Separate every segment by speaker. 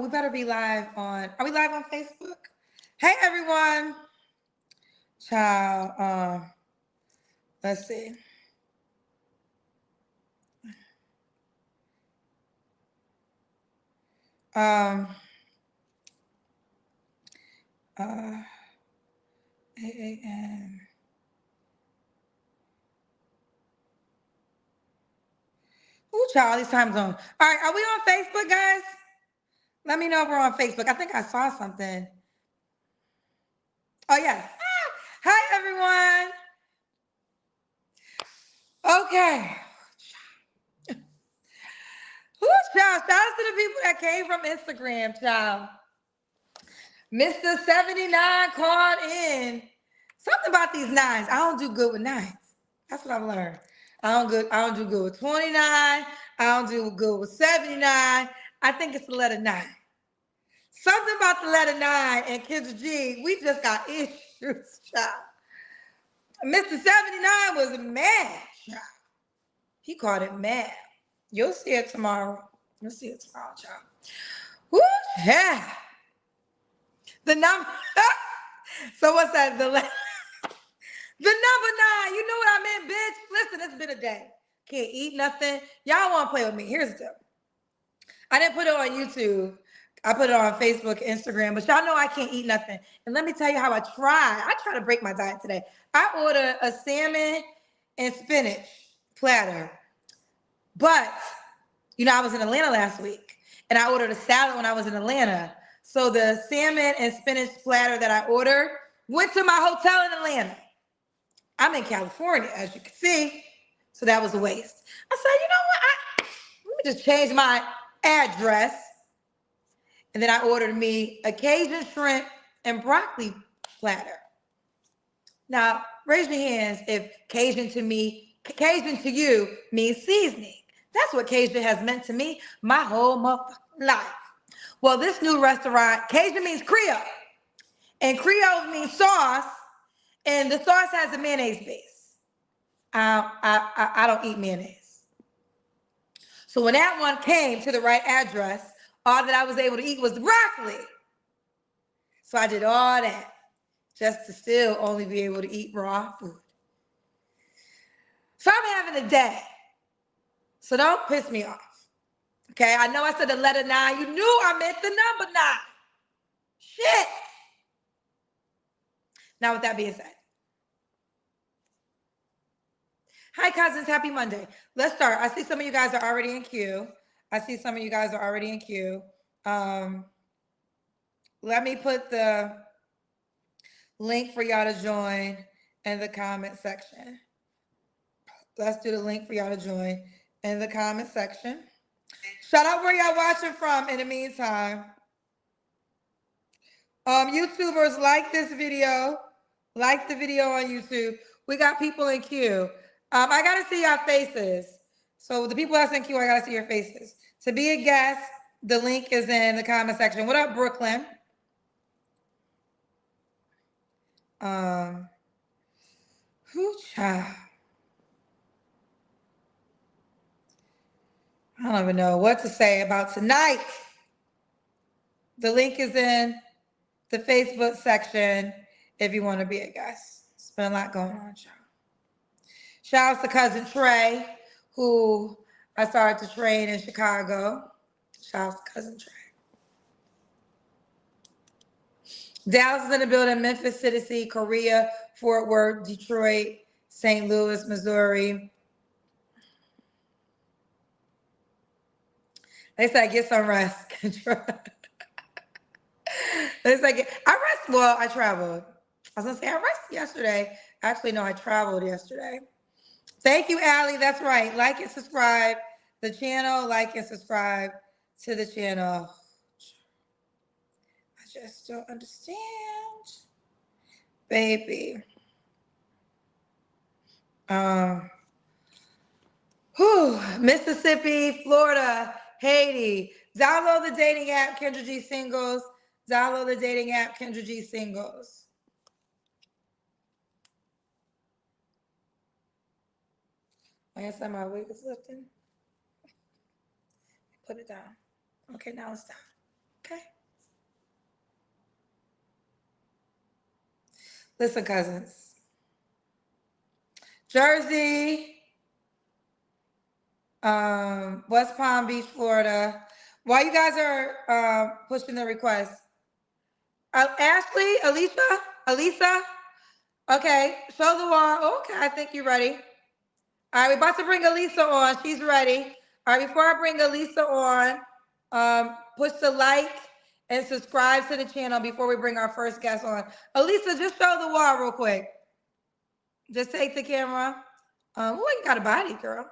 Speaker 1: we better be live on. Are we live on Facebook? Hey everyone. Child. Let's see. Um. 8 a.m. Ooh, child, these time zones. All right, are we on Facebook, guys? Let me know if we're on Facebook. I think I saw something. Oh, yes. Hi, everyone. Okay. Ooh, child, shout out to the people that came from Instagram, child. Mr. 79 called in. Something about these nines. I don't do good with nines. That's what I've learned. I don't do good with 29. I don't do good with 79. I think it's the letter 9. Something about the letter 9 and Kendra G, we just got issues, child. Mr. 79 was mad, child. He called it mad. You'll see it tomorrow. You'll see it tomorrow, child. Woo, yeah. The number. So what's that? The number 9. You know what I meant, bitch? Listen, it's been a day. Can't eat nothing. Y'all want to play with me. Here's the deal. I didn't put it on YouTube. I put it on Facebook, Instagram, but y'all know I can't eat nothing. And let me tell you how I try to break my diet today. I ordered a salmon and spinach platter. But, I was in Atlanta last week, and I ordered a salad when I was in Atlanta. So the salmon and spinach platter that I ordered went to my hotel in Atlanta. I'm in California, as you can see. So that was a waste. I said, you know what? Let me just change my address. And then I ordered me a Cajun shrimp and broccoli platter. Now, raise your hands if Cajun to you means seasoning. That's what Cajun has meant to me my whole motherfucking life. Well, this new restaurant, Cajun means Creole. And Creole means sauce. And the sauce has a mayonnaise base. I don't eat mayonnaise. So when that one came to the right address, all that I was able to eat was the broccoli. So I did all that just to still only be able to eat raw food. So I'm having a day. So don't piss me off. Okay, I know I said the letter 9. You knew I meant the number 9. Shit. Now with that being said. Hi, cousins. Happy Monday. Let's start. I see some of you guys are already in queue. Let me put the link for y'all to join in the comment section. Let's do the link for y'all to join in the comment section. Shout out where y'all watching from in the meantime. YouTubers, like this video. Like the video on YouTube. We got people in queue. I got to see y'all faces. So the people that's in queue, I got to see your faces. To be a guest, the link is in the comment section. What up, Brooklyn? Who child? I don't even know what to say about tonight. The link is in the Facebook section if you want to be a guest. It's been a lot going on, child. Shout out to cousin Trey, who I started to train in Chicago. Shout out to cousin Trey. Dallas is in the building, Memphis, Tennessee, Korea, Fort Worth, Detroit, St. Louis, Missouri. They say get some rest. They say I rest. Well, I traveled. I was gonna say I rested yesterday. Actually, no, I traveled yesterday. Thank you, Allie. That's right. Like and subscribe the channel. Like and subscribe to the channel. I just don't understand, baby. Mississippi, Florida, Haiti. Download the dating app, Kendra G Singles. Download the dating app, Kendra G Singles. I guess my wig is lifting. Put it down. Okay, now it's down. Okay. Listen, cousins. Jersey, West Palm Beach, Florida. While you guys are pushing the request, Ashley, Alicia, Alisa. Okay, show the wall. Okay, I think you're ready. All right, we're about to bring Alisa on. She's ready. All right, before I bring Alisa on, push the like and subscribe to the channel before we bring our first guest on. Alisa, just show the wall real quick. Just take the camera. Oh, you got a body, girl.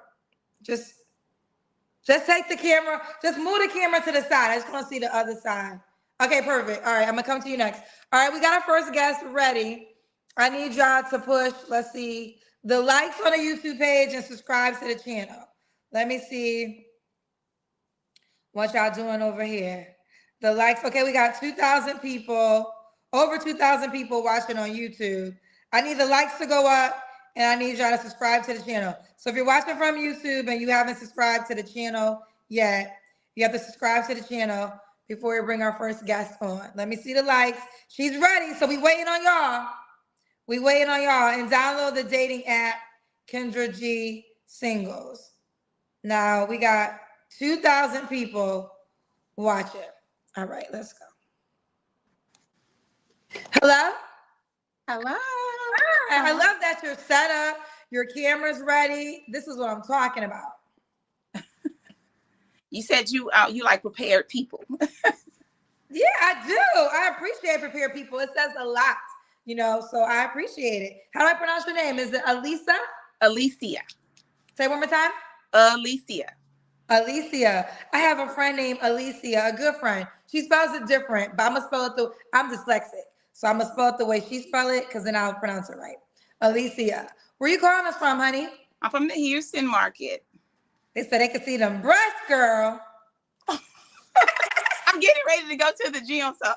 Speaker 1: Just take the camera. Just move the camera to the side. I just want to see the other side. Okay, perfect. All right, I'm gonna come to you next. All right, we got our first guest ready. I need y'all to push, let's see, the likes on the YouTube page and subscribe to the channel. Let me see what y'all doing over here. The likes, okay, we got 2,000 people, over 2,000 people watching on YouTube. I need the likes to go up and I need y'all to subscribe to the channel. So if you're watching from YouTube and you haven't subscribed to the channel yet, you have to subscribe to the channel before we bring our first guest on. Let me see the likes. She's ready, so we waiting on y'all. We waiting on y'all. And download the dating app, Kendra G Singles. Now, we got 2,000 people watching. All right, let's go. Hello?
Speaker 2: Hello.
Speaker 1: Hi, I love that you're set up. Your camera's ready. This is what I'm talking about.
Speaker 2: You said you like prepared people.
Speaker 1: Yeah, I do. I appreciate prepared people. It says a lot, so I appreciate it. How do I pronounce your name? Is it Alisa?
Speaker 2: Alisia.
Speaker 1: Say it one more time.
Speaker 2: Alisia.
Speaker 1: Alisia. I have a friend named Alisia, a good friend. She spells it different, but I'm gonna spell it I'm dyslexic. So I'm gonna spell it the way she spell it, because then I'll pronounce it right. Alisia. Where you calling us from, honey?
Speaker 2: I'm from the Houston market.
Speaker 1: They said they could see them breasts, girl.
Speaker 2: I'm getting ready to go to the gym, so.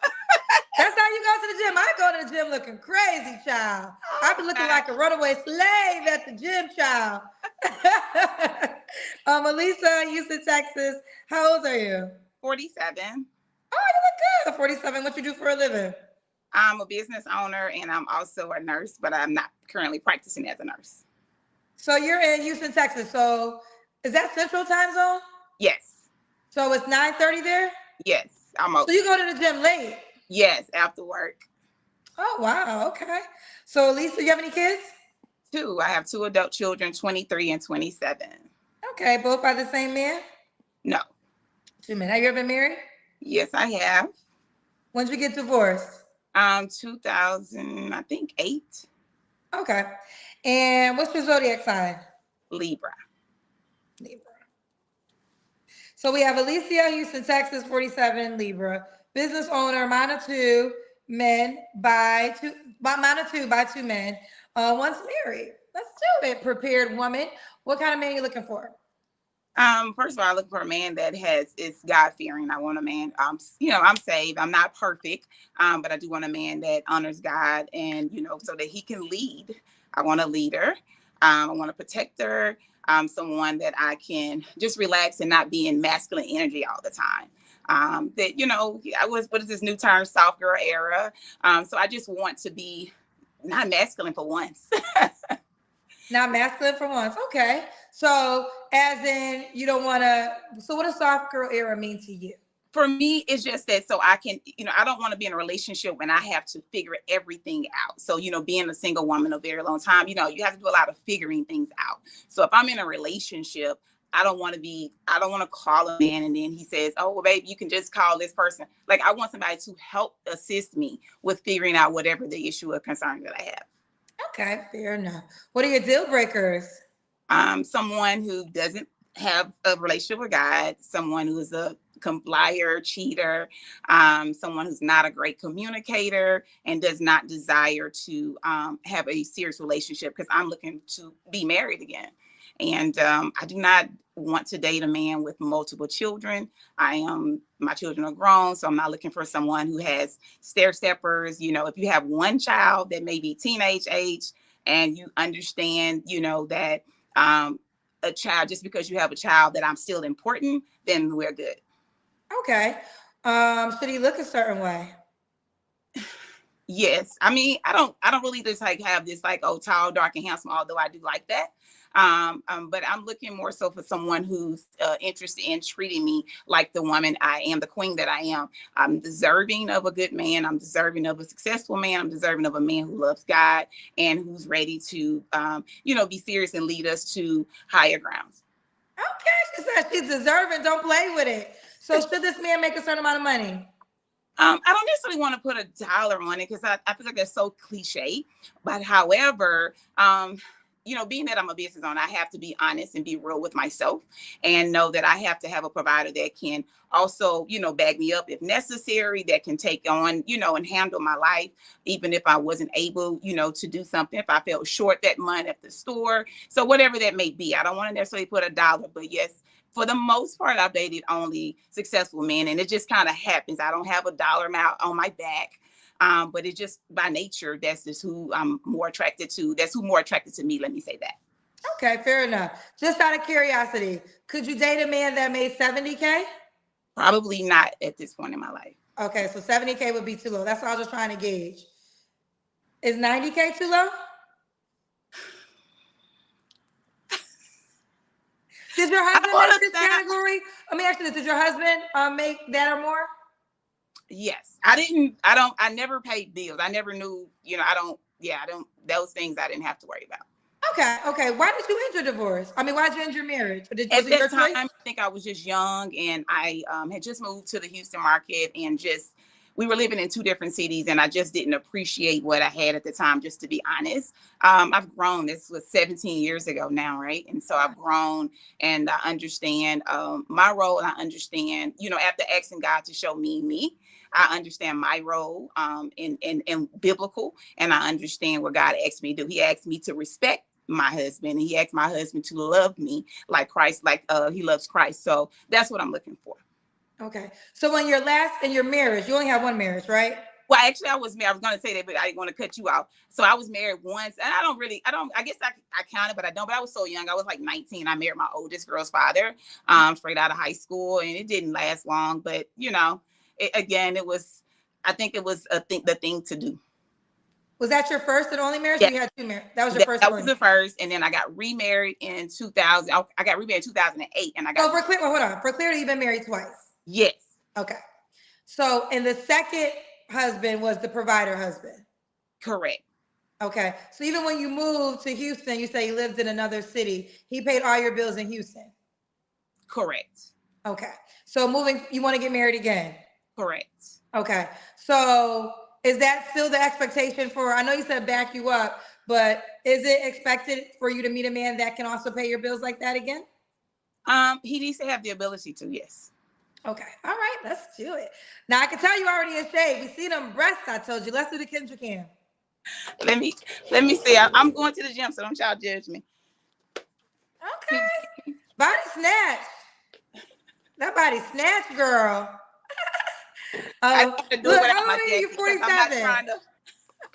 Speaker 1: That's how you go to the gym. I go to the gym looking crazy, child. I be looking like a runaway slave at the gym, child. Alisa, Houston, Texas. How old are you?
Speaker 2: 47.
Speaker 1: Oh, you look good. 47. What you do for a living?
Speaker 2: I'm a business owner and I'm also a nurse, but I'm not currently practicing as a nurse.
Speaker 1: So you're in Houston, Texas. So is that Central Time Zone?
Speaker 2: Yes.
Speaker 1: So it's 9:30 there?
Speaker 2: Yes. I'm okay.
Speaker 1: So you go to the gym late?
Speaker 2: Yes, after work.
Speaker 1: Oh, wow. Okay. So Alisa, you have any kids?
Speaker 2: 2. I have 2 adult children, 23 and 27.
Speaker 1: Okay. Both by the same man?
Speaker 2: No.
Speaker 1: 2 men. Have you ever been married?
Speaker 2: Yes, I have.
Speaker 1: When did you get divorced?
Speaker 2: 2000, I think 8.
Speaker 1: Okay. And what's your zodiac sign?
Speaker 2: Libra.
Speaker 1: Libra. So we have Alisia, Houston, Texas, 47, Libra. Business owner, minor 2 men by 2, minor 2 by 2 men. Once married. Let's do it. Prepared woman. What kind of man are you looking for?
Speaker 2: First of all, I look for a man that is God-fearing. I want a man, I'm saved. I'm not perfect, but I do want a man that honors God and, so that he can lead. I want a leader. I want a protector, someone that I can just relax and not be in masculine energy all the time. What is this new term, soft girl era? So I just want to be not masculine for once.
Speaker 1: Not masculine for once. Okay. So as in you don't want to, so what does soft girl era mean to you?
Speaker 2: For me, it's just that so I can, I don't want to be in a relationship when I have to figure everything out. So, being a single woman a very long time, you have to do a lot of figuring things out. So if I'm in a relationship, I don't want to call a man and then he says, oh, well, babe, you can just call this person. Like I want somebody to help assist me with figuring out whatever the issue or concern that I have.
Speaker 1: Okay, fair enough. What are your deal breakers?
Speaker 2: Someone who doesn't have a relationship with God, someone who is a liar, cheater, someone who's not a great communicator and does not desire to have a serious relationship, because I'm looking to be married again. And I do not want to date a man with multiple children. My children are grown, so I'm not looking for someone who has stair steppers. If you have one child that may be teenage age and you understand, that a child, just because you have a child, that I'm still important, then we're good.
Speaker 1: Okay. Should he look a certain way?
Speaker 2: Yes. I mean, I don't really just like have this like, oh, tall, dark, and handsome, although I do like that. But I'm looking more so for someone who's interested in treating me like the woman I am, the queen that I am. I'm deserving of a good man. I'm deserving of a successful man. I'm deserving of a man who loves God and who's ready to, be serious and lead us to higher grounds.
Speaker 1: Okay, she said she's deserving. Don't play with it. So should this man make a certain amount of money?
Speaker 2: I don't necessarily want to put a dollar on it because I feel like that's so cliche. But however, being that I'm a business owner, I have to be honest and be real with myself and know that I have to have a provider that can also, back me up if necessary, that can take on, and handle my life, even if I wasn't able, to do something, if I felt short that month at the store. So whatever that may be, I don't want to necessarily put a dollar, but yes, for the most part, I've dated only successful men, and it just kind of happens. I don't have a dollar amount on my back, but it's just by nature. That's just who I'm more attracted to. That's who more attracted to me. Let me say that.
Speaker 1: Okay, fair enough. Just out of curiosity, could you date a man that made 70K?
Speaker 2: Probably not at this point in my life.
Speaker 1: Okay, so 70K would be too low. That's all I was just trying to gauge. Is 90K too low? Did your husband make this category? Let me ask you this. Did your husband make that or more?
Speaker 2: Yes. I never paid bills. I never knew, those things I didn't have to worry about.
Speaker 1: Okay. Why did you end your divorce? I mean, why did you end your marriage? Was
Speaker 2: At
Speaker 1: it
Speaker 2: that
Speaker 1: your
Speaker 2: time,
Speaker 1: choice?
Speaker 2: I think I was just young, and I had just moved to the Houston market, and just we were living in two different cities, and I just didn't appreciate what I had at the time. Just to be honest, I've grown. This was 17 years ago now, right? And so I've grown, and I understand my role. And I understand, after asking God to show me. I understand my role in biblical, and I understand what God asked me to do. He asked me to respect my husband, and he asked my husband to love me like Christ, like he loves Christ. So that's what I'm looking for.
Speaker 1: Okay. So when in your marriage, you only have one marriage, right?
Speaker 2: Well, actually, I was married. I was going to say that, but I didn't want to cut you off. So I was married once, and I guess I counted, but I don't. But I was so young. I was like 19. I married my oldest girl's father, straight out of high school, and it didn't last long. But I think it was the thing to do.
Speaker 1: Was that your first and only marriage?
Speaker 2: Yeah,
Speaker 1: Or you had two marriages? That was your first.
Speaker 2: that was the first, and then I got remarried in 2000. I got remarried in 2008, and I got.
Speaker 1: So hold on. For clarity, you've been married twice.
Speaker 2: Yes.
Speaker 1: Okay. So, and the second husband was the provider husband.
Speaker 2: Correct.
Speaker 1: Okay. So even when you moved to Houston, you say he lived in another city. He paid all your bills in Houston.
Speaker 2: Correct.
Speaker 1: Okay. So you want to get married again?
Speaker 2: Correct.
Speaker 1: Okay. So is that still the expectation I know you said back you up, but is it expected for you to meet a man that can also pay your bills like that again?
Speaker 2: He needs to have the ability to, yes.
Speaker 1: Okay. All right. Let's do it. Now I can tell you already in shade. We see them breasts I told you. Let's do the Kendra cam.
Speaker 2: Let me see. I'm going to the gym, so don't y'all judge me.
Speaker 1: Okay. Body snatch. That body snatch, girl.
Speaker 2: I have to do
Speaker 1: look,
Speaker 2: it
Speaker 1: how old are you? 47.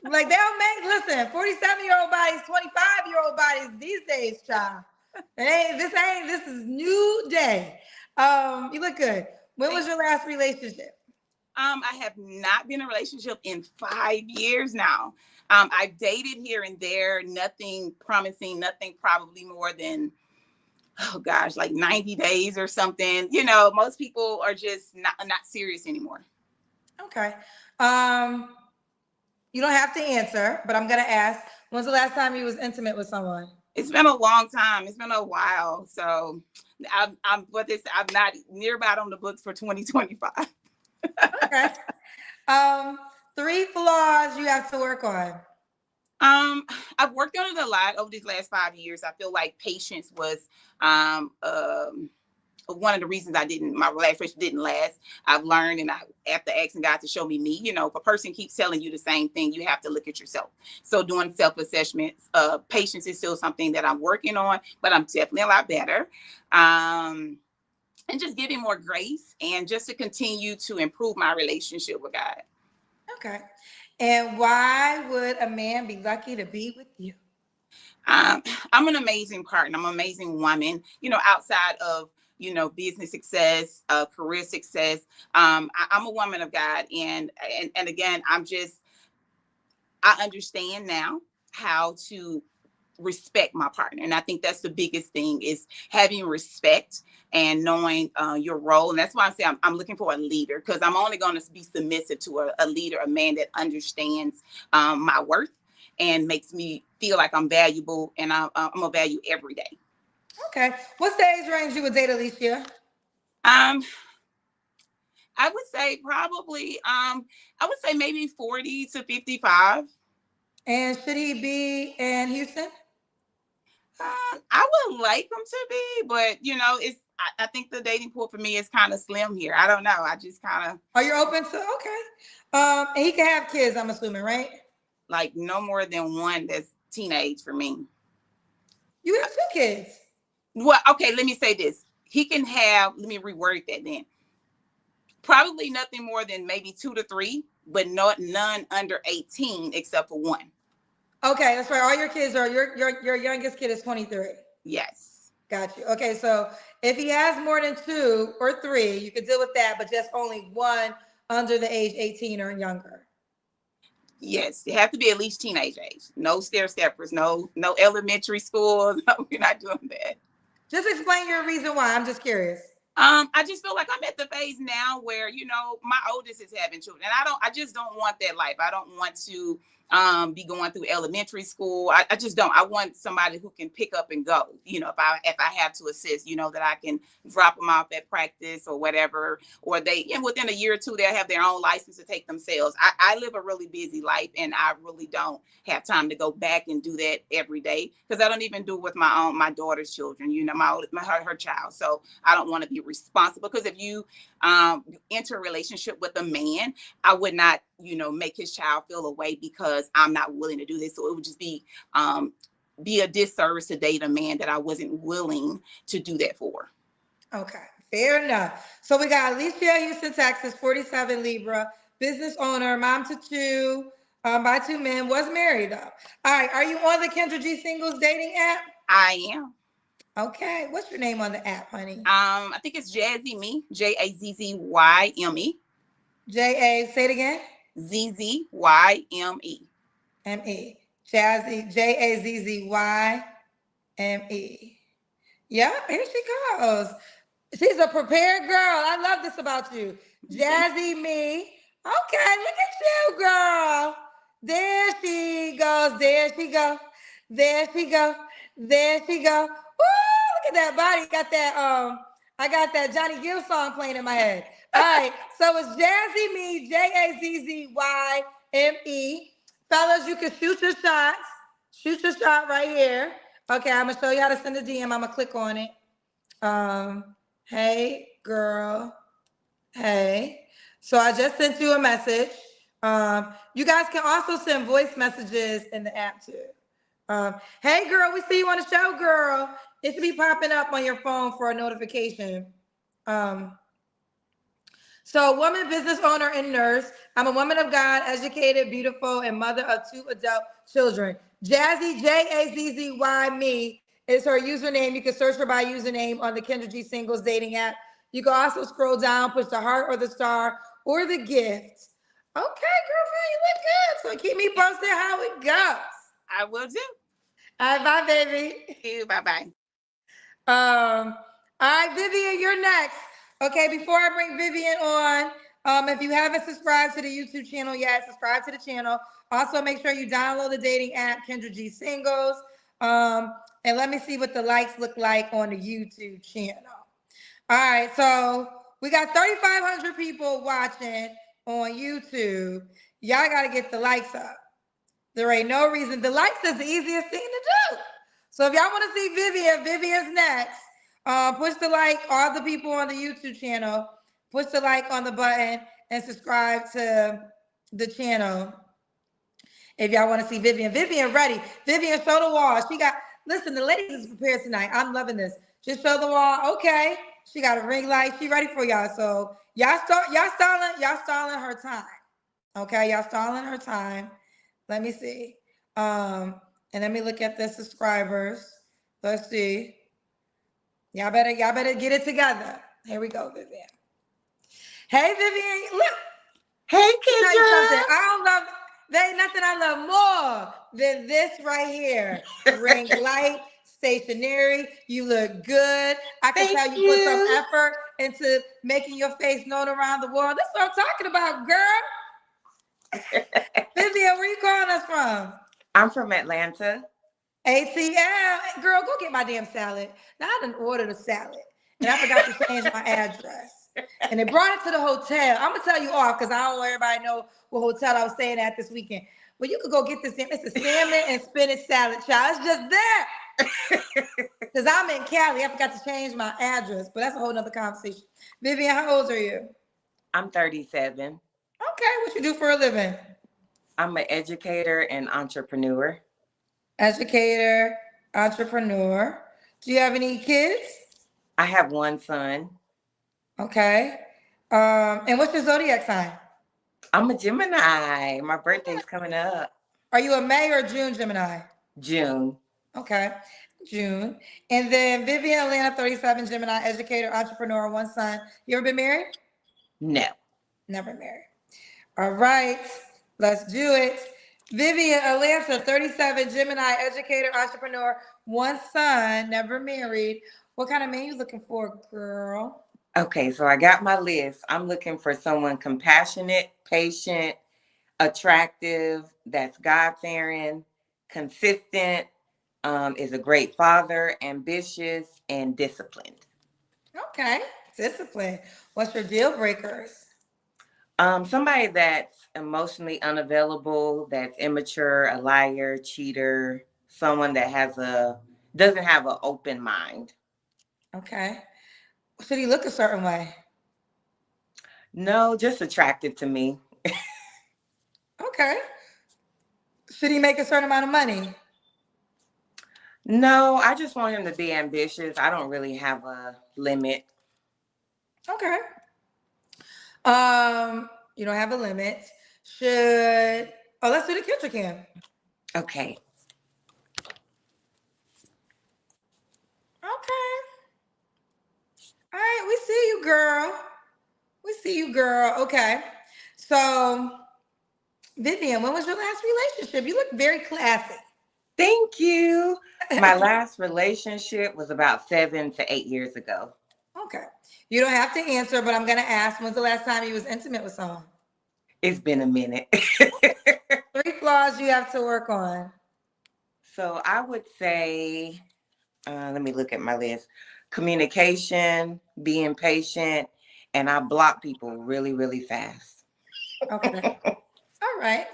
Speaker 1: Like they don't listen, 47-year-old bodies, 25-year-old bodies these days, child. This is new day. You look good. When was your last relationship?
Speaker 2: I have not been in a relationship in 5 years now. I've dated here and there, nothing promising, nothing probably more than, like 90 days or something. Most people are just not serious anymore.
Speaker 1: Okay. You don't have to answer, but I'm gonna ask, when's the last time you was intimate with someone?
Speaker 2: It's been a long time. It's been a while. So I'm not nearby on the books for 2025.
Speaker 1: Okay. 3 flaws you have to work on.
Speaker 2: I've worked on it a lot over these last 5 years. I feel like patience was one of the reasons my relationship didn't last. I've learned, and after asking God to show me, if a person keeps telling you the same thing, you have to look at yourself. So doing self-assessment, patience is still something that I'm working on, but I'm definitely a lot better. And just giving more grace and just to continue to improve my relationship with God.
Speaker 1: Okay. And why would a man be lucky to be with you?
Speaker 2: I'm an amazing partner. I'm an amazing woman, outside of, business success, career success. I'm a woman of God. And again, I understand now how to respect my partner. And I think that's the biggest thing, is having respect and knowing your role. And that's why I say I'm looking for a leader, because I'm only going to be submissive to a leader, a man that understands my worth and makes me feel like I'm valuable, and I'm a value every day.
Speaker 1: Okay. What's the age range you would date, Alisia?
Speaker 2: Um, I would say probably, I would say maybe 40 to 55.
Speaker 1: And should he be in Houston?
Speaker 2: I would like him to be, but I think the dating pool for me is kind of slim here. I don't know. I just kind of.
Speaker 1: Are you open to? Okay. And he can have kids, I'm assuming, right?
Speaker 2: Like no more than one that's teenage for me.
Speaker 1: You have 2 kids.
Speaker 2: Well, okay, let me say this. He can have, let me reword that then. Probably nothing more than maybe 2 to 3, but none under 18 except for one.
Speaker 1: Okay, that's right. All your kids are your youngest kid is 23.
Speaker 2: Yes.
Speaker 1: Got you. Okay, so if he has more than 2 or 3, you could deal with that, but just only one under the age 18 or younger.
Speaker 2: Yes, it have to be at least teenage age. No stair steppers, no elementary school. No, we're not doing that.
Speaker 1: Just explain your reason why. I'm just curious.
Speaker 2: I just feel like I'm at the phase now where, my oldest is having children, and I just don't want that life. I don't want to be going through elementary school. I just don't. I want somebody who can pick up and go. If I have to assist, that I can drop them off at practice or whatever, or within a year or two, they'll have their own license to take themselves. I live a really busy life, and I really don't have time to go back and do that every day, because I don't even do it with my daughter's children, her child. So I don't want to be responsible, because if you enter a relationship with a man, I would not, make his child feel away because I'm not willing to do this. So it would just be a disservice to date a man that I wasn't willing to do that for.
Speaker 1: Okay, fair enough. So we got Alisia, Houston, Texas, 47, Libra, business owner, mom to 2, by 2 men, was married though. All right, are you on the Kendra G Singles dating app?
Speaker 2: I am.
Speaker 1: Okay, what's your name on the app, honey?
Speaker 2: I think it's Jazzy Me, Jazzyme.
Speaker 1: J-A, say it again.
Speaker 2: Zzyme.
Speaker 1: M-E. Jazzy, Jazzyme. Yep, here she goes. She's a prepared girl. I love this about you. Jazzy me. Okay, look at you, girl. There she goes. There she go. There she go. There she go. Woo, look at that body. Got that, I got that Johnny Gill song playing in my head. All right, so it's Jazzy me, Jazzyme. Fellas, you can shoot your shots. Shoot your shot right here. Okay, I'm gonna show you how to send a DM. I'm gonna click on it. Hey girl, hey. So I just sent you a message. You guys can also send voice messages in the app too. Hey girl, we see you on the show, girl. It should be popping up on your phone for a notification. So woman, business owner, and nurse. I'm a woman of God, educated, beautiful, and mother of 2 adult children. Jazzy, Jazzy me is her username. You can search her by username on the Kendra G Singles dating app. You can also scroll down, push the heart or the star or the gift. Okay, girlfriend, you look good. So keep me posted how it goes.
Speaker 2: I will do.
Speaker 1: All right, bye, baby.
Speaker 2: Bye-bye.
Speaker 1: All right, Vivian, you're next. Okay, before I bring Vivian on, if you haven't subscribed to the YouTube channel yet, subscribe to the channel. Also, make sure you download the dating app, Kendra G Singles. And let me see what the likes look like on the YouTube channel. All right, so we got 3,500 people watching on YouTube. Y'all got to get the likes up. There ain't no reason. The likes is the easiest thing to do. So if y'all want to see Vivian, Vivian's next. Push the like, all the people on the YouTube channel, push the like on the button and subscribe to the channel. If y'all want to see Vivian. Vivian ready. Vivian, show the wall. Listen, the ladies is prepared tonight. I'm loving this. Just show the wall. Okay. She got a ring light. She ready for y'all. So y'all stalling her time. Okay, y'all stalling her time. Let me see. And let me look at the subscribers. Let's see. Y'all better get it together. Here we go, Vivian. Hey, Vivian, look.
Speaker 2: Hey, Kendra.
Speaker 1: I don't love. There ain't nothing I love more than this right here. Ring light, stationary. You look good. I can
Speaker 3: Thank
Speaker 1: tell you put some
Speaker 3: you.
Speaker 1: effort into making your face known around the world. That's what I'm talking about, girl. Vivian, where you calling us from?
Speaker 3: I'm from Atlanta.
Speaker 1: ATL. Girl, go get my damn salad. Now I done ordered a salad and I forgot to change my address. And they brought it to the hotel. I'm gonna tell you off because I don't want everybody to know what hotel I was staying at this weekend. But you could go get this. It's a salmon and spinach salad, child. It's just there. Because I'm in Cali. I forgot to change my address, but that's a whole nother conversation. Vivian, how old are you?
Speaker 3: I'm 37.
Speaker 1: Okay, what you do for a living?
Speaker 3: I'm an educator and entrepreneur.
Speaker 1: Educator, entrepreneur. Do you have any kids?
Speaker 3: I have one son.
Speaker 1: Okay. And what's your zodiac sign?
Speaker 3: I'm a Gemini. My birthday's coming up.
Speaker 1: Are you a May or June Gemini?
Speaker 3: June.
Speaker 1: Okay. June. And then Vivian Atlanta, 37, Gemini, educator, entrepreneur, one son. You ever been married?
Speaker 3: No.
Speaker 1: Never married. All right. Let's do it. Vivian Atlanta, 37, Gemini, educator, entrepreneur, one son, never married. What kind of man you looking for, girl?
Speaker 3: Okay, so I got my list. I'm looking for someone compassionate, patient, attractive, that's God-fearing, consistent, is a great father, ambitious, and disciplined.
Speaker 1: Okay. Discipline. What's your deal breakers?
Speaker 3: Somebody that's emotionally unavailable, that's immature, a liar, cheater, someone that doesn't have an open mind.
Speaker 1: Okay. Should he look a certain way?
Speaker 3: No, just attractive to me.
Speaker 1: Okay. Should he make a certain amount of money?
Speaker 3: No, I just want him to be ambitious. I don't really have a limit.
Speaker 1: Okay. You don't have a limit. Let's do the Kendrick cam.
Speaker 3: Okay.
Speaker 1: Okay. All right, we see you, girl. We see you, girl. Okay. So, Vivian, when was your last relationship? You look very classy.
Speaker 3: Thank you. My last relationship was about 7 to 8 years ago.
Speaker 1: Okay. You don't have to answer, but I'm gonna ask, when's the last time you was intimate with someone?
Speaker 3: It's been a minute.
Speaker 1: 3 flaws you have to work on.
Speaker 3: So I would say, let me look at my list. Communication, being patient, and I block people really, really fast.
Speaker 1: Okay. All right.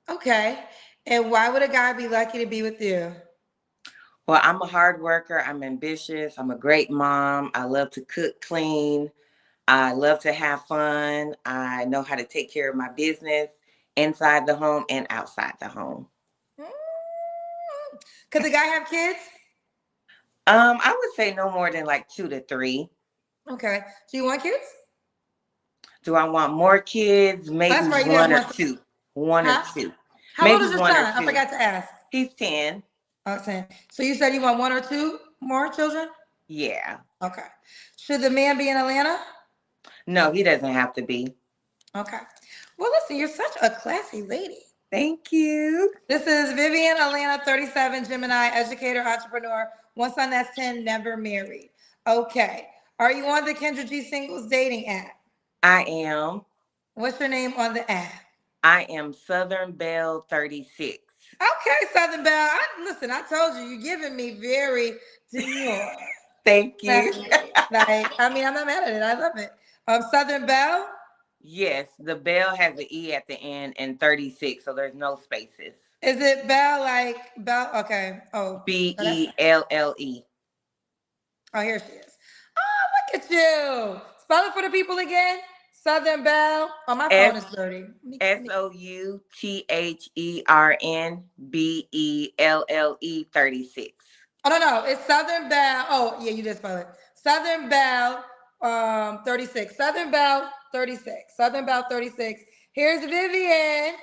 Speaker 1: Okay. And why would a guy be lucky to be with you?
Speaker 3: Well, I'm a hard worker. I'm ambitious. I'm a great mom. I love to cook, clean. I love to have fun. I know how to take care of my business inside the home and outside the home.
Speaker 1: Could the guy have kids?
Speaker 3: I would say no more than like 2 to 3.
Speaker 1: Okay. Do you want kids?
Speaker 3: Do I want more kids? Maybe
Speaker 1: That's right. You have
Speaker 3: one or
Speaker 1: one.
Speaker 3: two. One or
Speaker 1: Huh?
Speaker 3: two.
Speaker 1: How old
Speaker 3: Maybe
Speaker 1: is your
Speaker 3: one or
Speaker 1: son? I
Speaker 3: two.
Speaker 1: forgot to ask.
Speaker 3: He's 10.
Speaker 1: Okay. So you said you want 1 or 2 more children?
Speaker 3: Yeah.
Speaker 1: Okay. Should the man be in Atlanta?
Speaker 3: No, he doesn't have to be.
Speaker 1: Okay. Well, listen, you're such a classy lady.
Speaker 3: Thank you.
Speaker 1: This is Vivian Atlanta, 37, Gemini, educator, entrepreneur, one son that's 10, never married. Okay. Are you on the Kendra G Singles dating app?
Speaker 3: I am.
Speaker 1: What's your name on the app?
Speaker 3: I am Southern Belle 36.
Speaker 1: Okay, Southern Belle. Listen, I told you, you're giving me very demure.
Speaker 3: Thank you.
Speaker 1: I'm not mad at it. I love it. Southern Belle?
Speaker 3: Yes, the Belle has an E at the end and 36, so there's no spaces.
Speaker 1: Is it Belle like Belle? Okay. Oh.
Speaker 3: Belle.
Speaker 1: Oh, here she is. Oh, look at you. Spell it for the people again. Southern Belle. Oh, my phone is dirty.
Speaker 3: SOUTHERNBELLE 36.
Speaker 1: Oh, no. It's Southern Belle. Oh, yeah, you did spell it. Southern Belle 36. Southern Belle 36. Southern Belle 36. Here's Vivian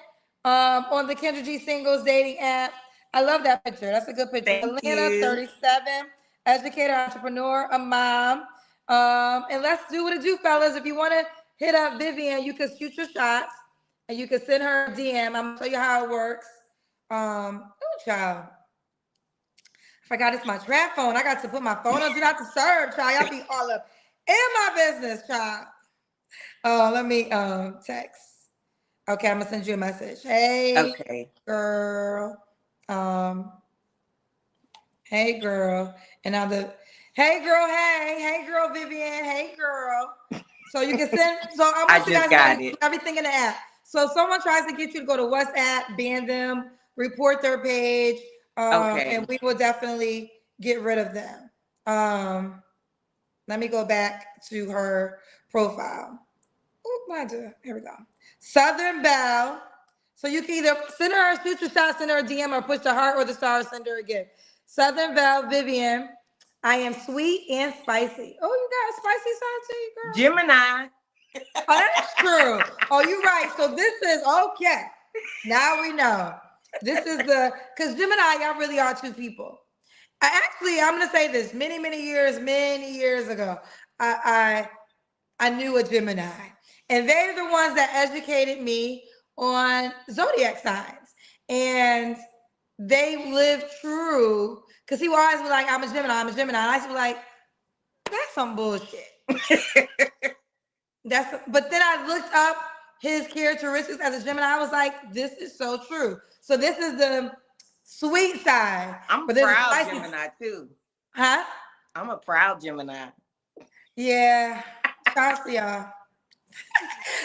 Speaker 1: on the Kendra G Singles dating app. I love that picture. That's a good picture.
Speaker 3: Thank
Speaker 1: Atlanta,
Speaker 3: you.
Speaker 1: 37, educator, entrepreneur, a mom. And let's do what it do, fellas. If you want to hit up Vivian, you can shoot your shots and you can send her a DM. I'm gonna show you how it works. Oh, child. I forgot it's my trap phone. I got to put my phone on do not disturb, child. Y'all be all up in my business, child. Oh, let me text. Okay, I'm gonna send you a message. Hey,
Speaker 3: Okay.
Speaker 1: girl. Um, hey, girl. And now hey, girl. Hey, girl, Vivian. Hey, girl. So you can send. So I
Speaker 3: I
Speaker 1: want you
Speaker 3: just
Speaker 1: guys
Speaker 3: got
Speaker 1: to do
Speaker 3: it.
Speaker 1: everything in the app. So if someone tries to get you to go to WhatsApp, ban them, report their page,
Speaker 3: Okay.
Speaker 1: and we will definitely get rid of them. Let me go back to her profile. Oh, my dear. Here we go. Southern Belle. So you can either send her a future shot, send her a DM, or push the heart or the star, send her a gift. Southern Belle, Vivian. I am sweet and spicy. Oh, you got a spicy side to you, girl?
Speaker 3: Gemini.
Speaker 1: Oh, that's true. Oh, you're right. So this is okay. Now we know. This is because Gemini, y'all really are two people. I'm gonna say this. Many years ago, I knew a Gemini, and they're the ones that educated me on zodiac signs, and they lived true. Because he would always be like, "I'm a Gemini, I'm a Gemini," and I used to be like, "That's some bullshit." But then I looked up his characteristics as a Gemini. I was like, "This is so true." So this is the sweet side,
Speaker 3: I'm
Speaker 1: but there's a
Speaker 3: proud
Speaker 1: spicy,
Speaker 3: Gemini too.
Speaker 1: huh?
Speaker 3: I'm a proud Gemini.
Speaker 1: Yeah, shouts to y'all.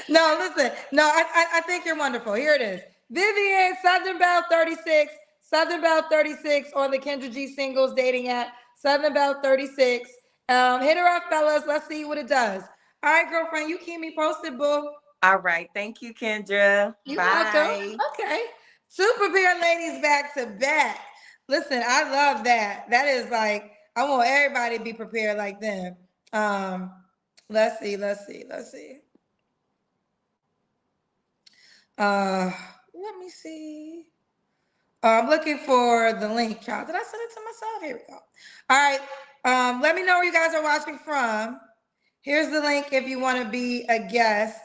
Speaker 1: No, listen. No, I think you're wonderful. Here it is. Vivian, Southern Belle 36. Southern Belle 36 on the Kendra G Singles dating app. Southern Belle 36. Hit her up, fellas. Let's see what it does. All right, girlfriend, you keep me posted, boo.
Speaker 3: All right. Thank you, Kendra.
Speaker 1: You're welcome.
Speaker 3: Bye.
Speaker 1: Okay. Super Bear ladies back to back. Listen, I love that. That is like, I want everybody to be prepared like them. Let's see. Let me see. I'm looking for the link, child. Did I send it to myself? Here we go. All right. Let me know where you guys are watching from. Here's the link if you want to be a guest.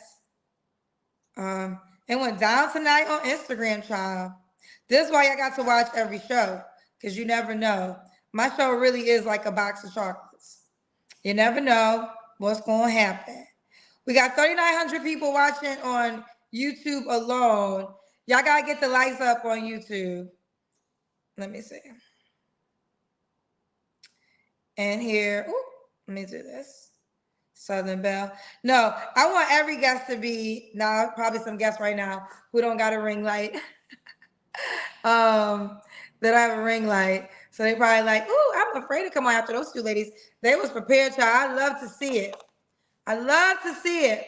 Speaker 1: It went down tonight on Instagram, child. This is why I got to watch every show, because you never know. My show really is like a box of chocolates. You never know what's going to happen. We got 3,900 people watching on YouTube alone. Y'all got to get the likes up on YouTube. Let me see. And here, let me do this. Southern Belle. No, I want every guest to be, now probably some guests right now who don't got a ring light. That I have a ring light. So they probably like, ooh, I'm afraid to come on after those two ladies. They was prepared, child. I love to see it. I love to see it.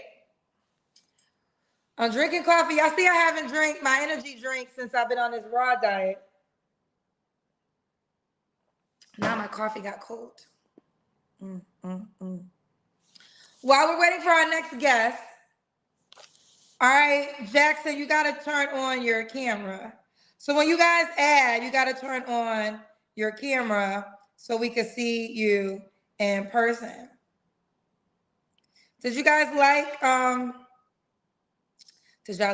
Speaker 1: I'm drinking coffee. I see I haven't drank my energy drink since I've been on this raw diet. Now my coffee got cold. While we're waiting for our next guest, all right, Jackson, you got to turn on your camera. So when you guys add, you got to turn on your camera so we can see you in person. Did y'all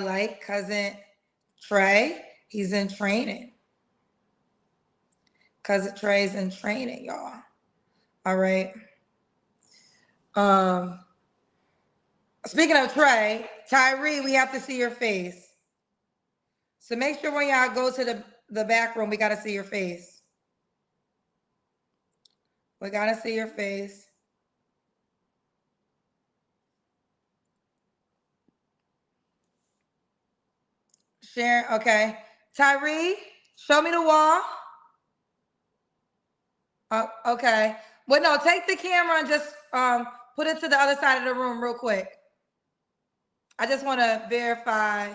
Speaker 1: like cousin Trey? He's in training. Cousin Trey's in training, y'all. All right. Speaking of Trey, Tyrie, we have to see your face. So make sure when y'all go to the back room, we got to see your face. We got to see your face. Sharon, okay. Tyrie, show me the wall. Okay. Well, no, take the camera and just put it to the other side of the room real quick. I just want to verify.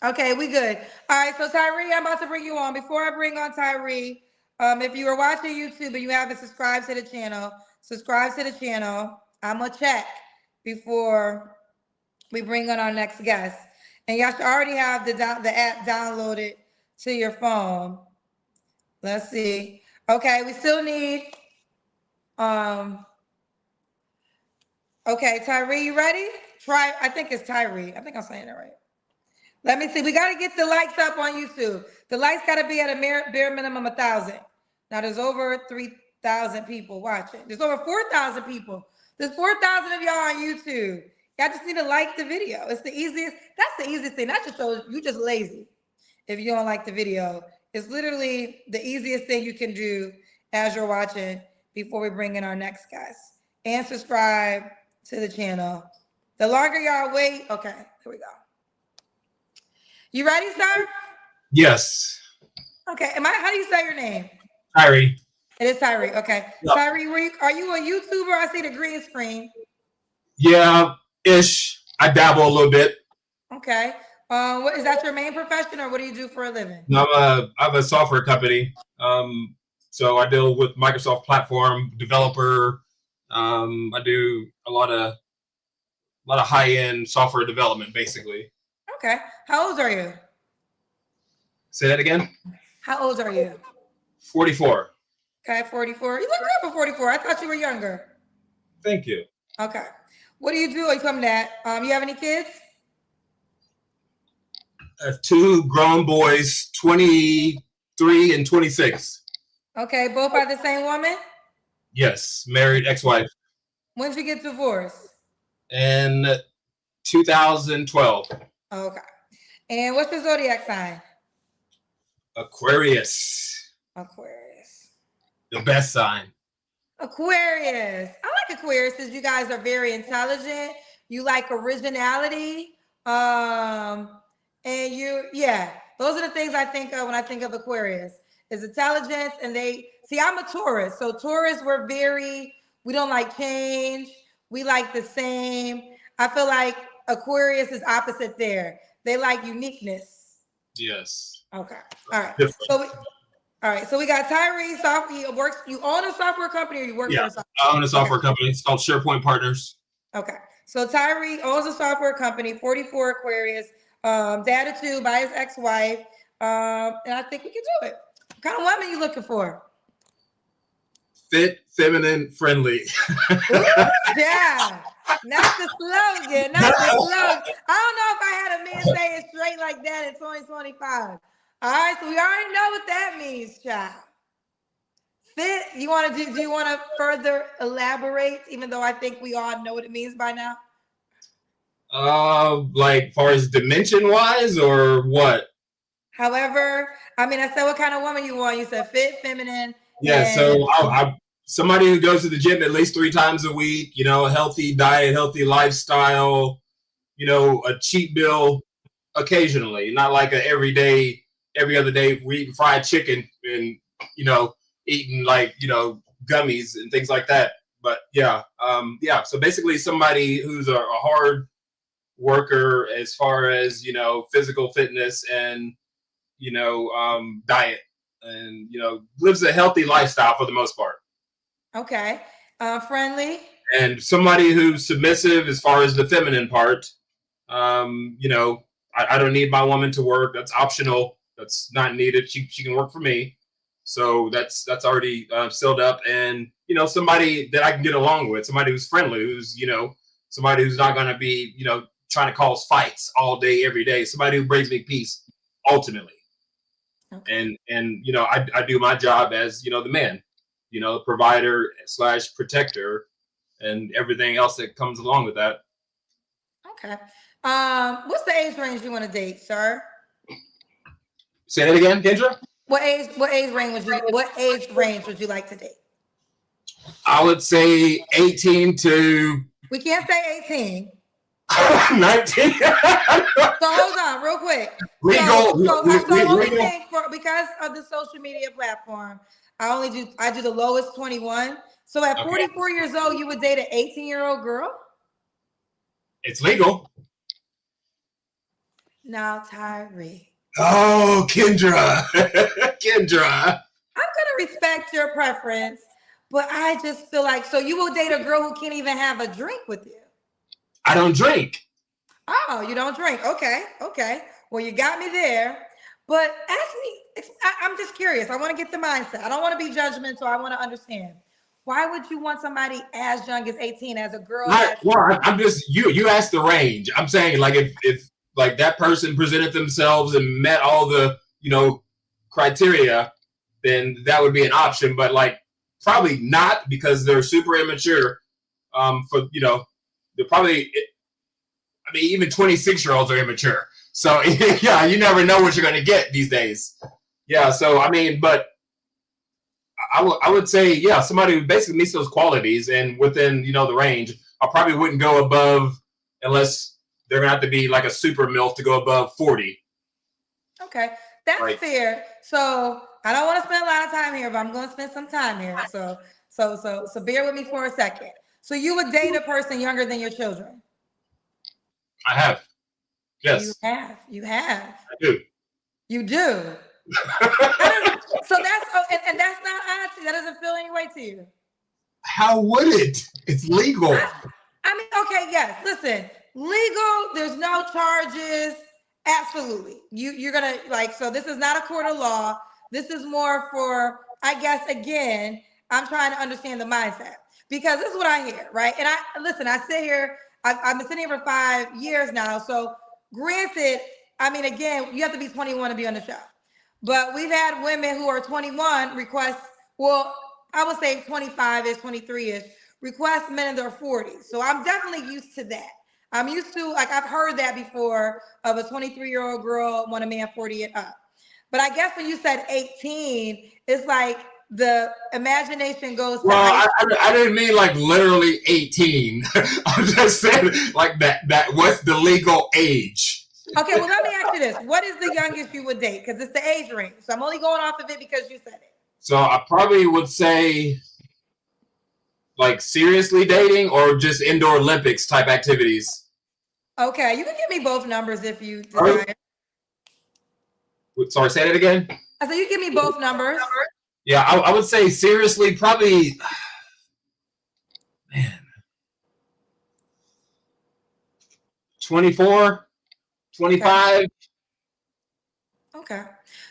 Speaker 1: Okay, we good. All right, so Tyrie, I'm about to bring you on. Before I bring on Tyrie, if you are watching YouTube and you haven't subscribed to the channel, subscribe to the channel. I'm going to check before we bring on our next guest. And y'all should already have the app downloaded to your phone. Let's see. Okay, we still need Okay, Tyrie, you ready? I think it's Tyrie. I think I'm saying it right. Let me see. We got to get the likes up on YouTube. The likes got to be at a bare minimum 1,000. Now there's over 3,000 people watching. There's over 4,000 people. There's 4,000 of y'all on YouTube. Y'all just need to like the video. It's the easiest. That's the easiest thing. That just shows you just lazy if you don't like the video. It's literally the easiest thing you can do as you're watching before we bring in our next guest. And subscribe to the channel. The longer y'all wait, okay, here we go. You ready, sir?
Speaker 4: Yes.
Speaker 1: Okay. How do you say your name?
Speaker 4: Tyrie.
Speaker 1: It is Tyrie. Okay.
Speaker 4: Yep.
Speaker 1: Tyrie, are you a YouTuber? I see the green screen.
Speaker 4: Yeah, ish. I dabble a little bit.
Speaker 1: Okay. What is that your main profession, or what do you do for a living?
Speaker 4: I have a software company. So I deal with Microsoft platform developer. I do a lot of high-end software development, basically.
Speaker 1: Okay. How old are you?
Speaker 4: Say that again.
Speaker 1: How old are you?
Speaker 4: 44.
Speaker 1: Okay, 44. You look good for 44. I thought you were younger.
Speaker 4: Thank you.
Speaker 1: Okay. What do you do? Are you coming at? You have any kids?
Speaker 4: I have 2 grown boys, 23 and 26.
Speaker 1: Okay, both by the same woman?
Speaker 4: Yes, married, ex-wife.
Speaker 1: When did you get divorced?
Speaker 4: In 2012.
Speaker 1: Okay. And what's your zodiac sign?
Speaker 4: Aquarius.
Speaker 1: Aquarius.
Speaker 4: The best sign.
Speaker 1: Aquarius. I like Aquarius because you guys are very intelligent. You like originality. And those are the things I think of when I think of Aquarius is intelligence. And I'm a Taurus. So Taurus, we don't like change. We like the same. I feel like Aquarius is opposite there. They like uniqueness.
Speaker 4: Yes.
Speaker 1: Okay. All right.
Speaker 4: Different.
Speaker 1: So we got Tyrie. You own a software company, or you work for a software?
Speaker 4: I own a software company. It's called SharePoint Partners.
Speaker 1: Okay. So Tyrie owns a software company, 44 Aquarius, dad of 2 by his ex-wife. And I think we can do it. What kind of woman are you looking for?
Speaker 4: Fit, feminine, friendly.
Speaker 1: Ooh, yeah. Not the slogan. Not the slogan. I don't know if I had a man say it straight like that in 2025. All right, so we already know what that means, child. Fit. Do you want to further elaborate, even though I think we all know what it means by now?
Speaker 4: Like far as dimension wise, or what?
Speaker 1: However, I said what kind of woman you want. You said fit, feminine.
Speaker 4: Yeah, so I somebody who goes to the gym at least 3 times a week, a healthy diet, healthy lifestyle, a cheat meal occasionally, not like every other day we're eating fried chicken and, eating like, gummies and things like that. But so basically somebody who's a hard worker as far as, physical fitness and, diet and, lives a healthy lifestyle for the most part.
Speaker 1: Okay. Friendly.
Speaker 4: And somebody who's submissive as far as the feminine part. I don't need my woman to work. That's optional. That's not needed. She can work for me. So that's already sealed up. And, somebody that I can get along with, somebody who's friendly, who's, somebody who's not going to be, trying to cause fights all day, every day. Somebody who brings me peace, ultimately. Okay. And I do my job as, the man, provider / protector and everything else that comes along with that.
Speaker 1: Okay. What's the age range you want to date, sir?
Speaker 4: Say that again, Kendra?
Speaker 1: What age range would you like to date?
Speaker 4: I would say 18 to...
Speaker 1: We can't say 18.
Speaker 4: 19.
Speaker 1: So hold on, real quick. Because of the social media platform, I do the lowest 21. So at 44 years old, you would date an 18-year-old girl?
Speaker 4: It's legal.
Speaker 1: Now, Tyrie.
Speaker 4: Oh, Kendra. Kendra.
Speaker 1: I'm going to respect your preference, but I just feel like, so you will date a girl who can't even have a drink with you?
Speaker 4: I don't drink.
Speaker 1: Oh, you don't drink. Okay. Well, you got me there. But ask me, I'm just curious. I want to get the mindset. I don't want to be judgmental. I want to understand. Why would you want somebody as young as 18 as a girl?
Speaker 4: I'm just you asked the range. I'm saying like if like that person presented themselves and met all the criteria, then that would be an option. But like probably not because they're super immature. They're probably. I mean, even 26-year-olds are immature. So yeah, you never know what you're going to get these days. Yeah. So I mean, but I would say, yeah, somebody who basically meets those qualities and within, the range, I probably wouldn't go above unless they're going to have to be like a super MILF to go above 40.
Speaker 1: Okay. That's fair. So I don't want to spend a lot of time here, but I'm going to spend some time here. So bear with me for a second. So you would date a person younger than your children?
Speaker 4: I have. Yes.
Speaker 1: You have.
Speaker 4: I do.
Speaker 1: You do. So that's that's not honesty. That doesn't feel any way to you.
Speaker 4: How would it? It's legal.
Speaker 1: I mean, okay, yes. Listen, legal. There's no charges. Absolutely. You're gonna so this is not a court of law. This is more for, I guess, again, I'm trying to understand the mindset because this is what I hear, right? And I sit here. I've been sitting here for 5 years now. So granted, I mean, again, you have to be 21 to be on the show. But we've had women who are 21 request, well, I would say 25-ish, 23-ish, request men in their 40s. So I'm definitely used to that. I'm used to, I've heard that before of a 23-year-old girl want a man 40 and up. But I guess when you said 18, it's like the imagination goes to...
Speaker 4: Well, I didn't mean like literally 18. I'm just saying like that what's the legal age?
Speaker 1: Okay, well, let me ask you this. What is the youngest you would date? Because it's the age range. So I'm only going off of it because you said it.
Speaker 4: So I probably would say like seriously dating or just indoor Olympics type activities.
Speaker 1: Okay, you can give me both numbers if you desire.
Speaker 4: Sorry, say that again?
Speaker 1: I said you give me both numbers.
Speaker 4: Yeah, I would say seriously probably, man, 24, 25.
Speaker 1: Okay.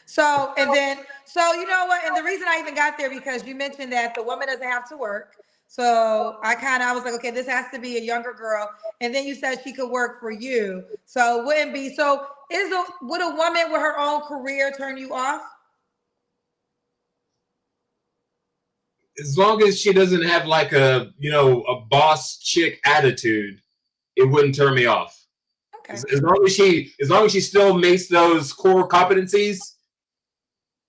Speaker 1: So, and then, you know what? And the reason I even got there because you mentioned that the woman doesn't have to work. So I was like, okay, this has to be a younger girl. And then you said she could work for you. So it wouldn't be, would a woman with her own career turn you off?
Speaker 4: As long as she doesn't have like a boss chick attitude, it wouldn't turn me off. Okay. As long as she still makes those core competencies,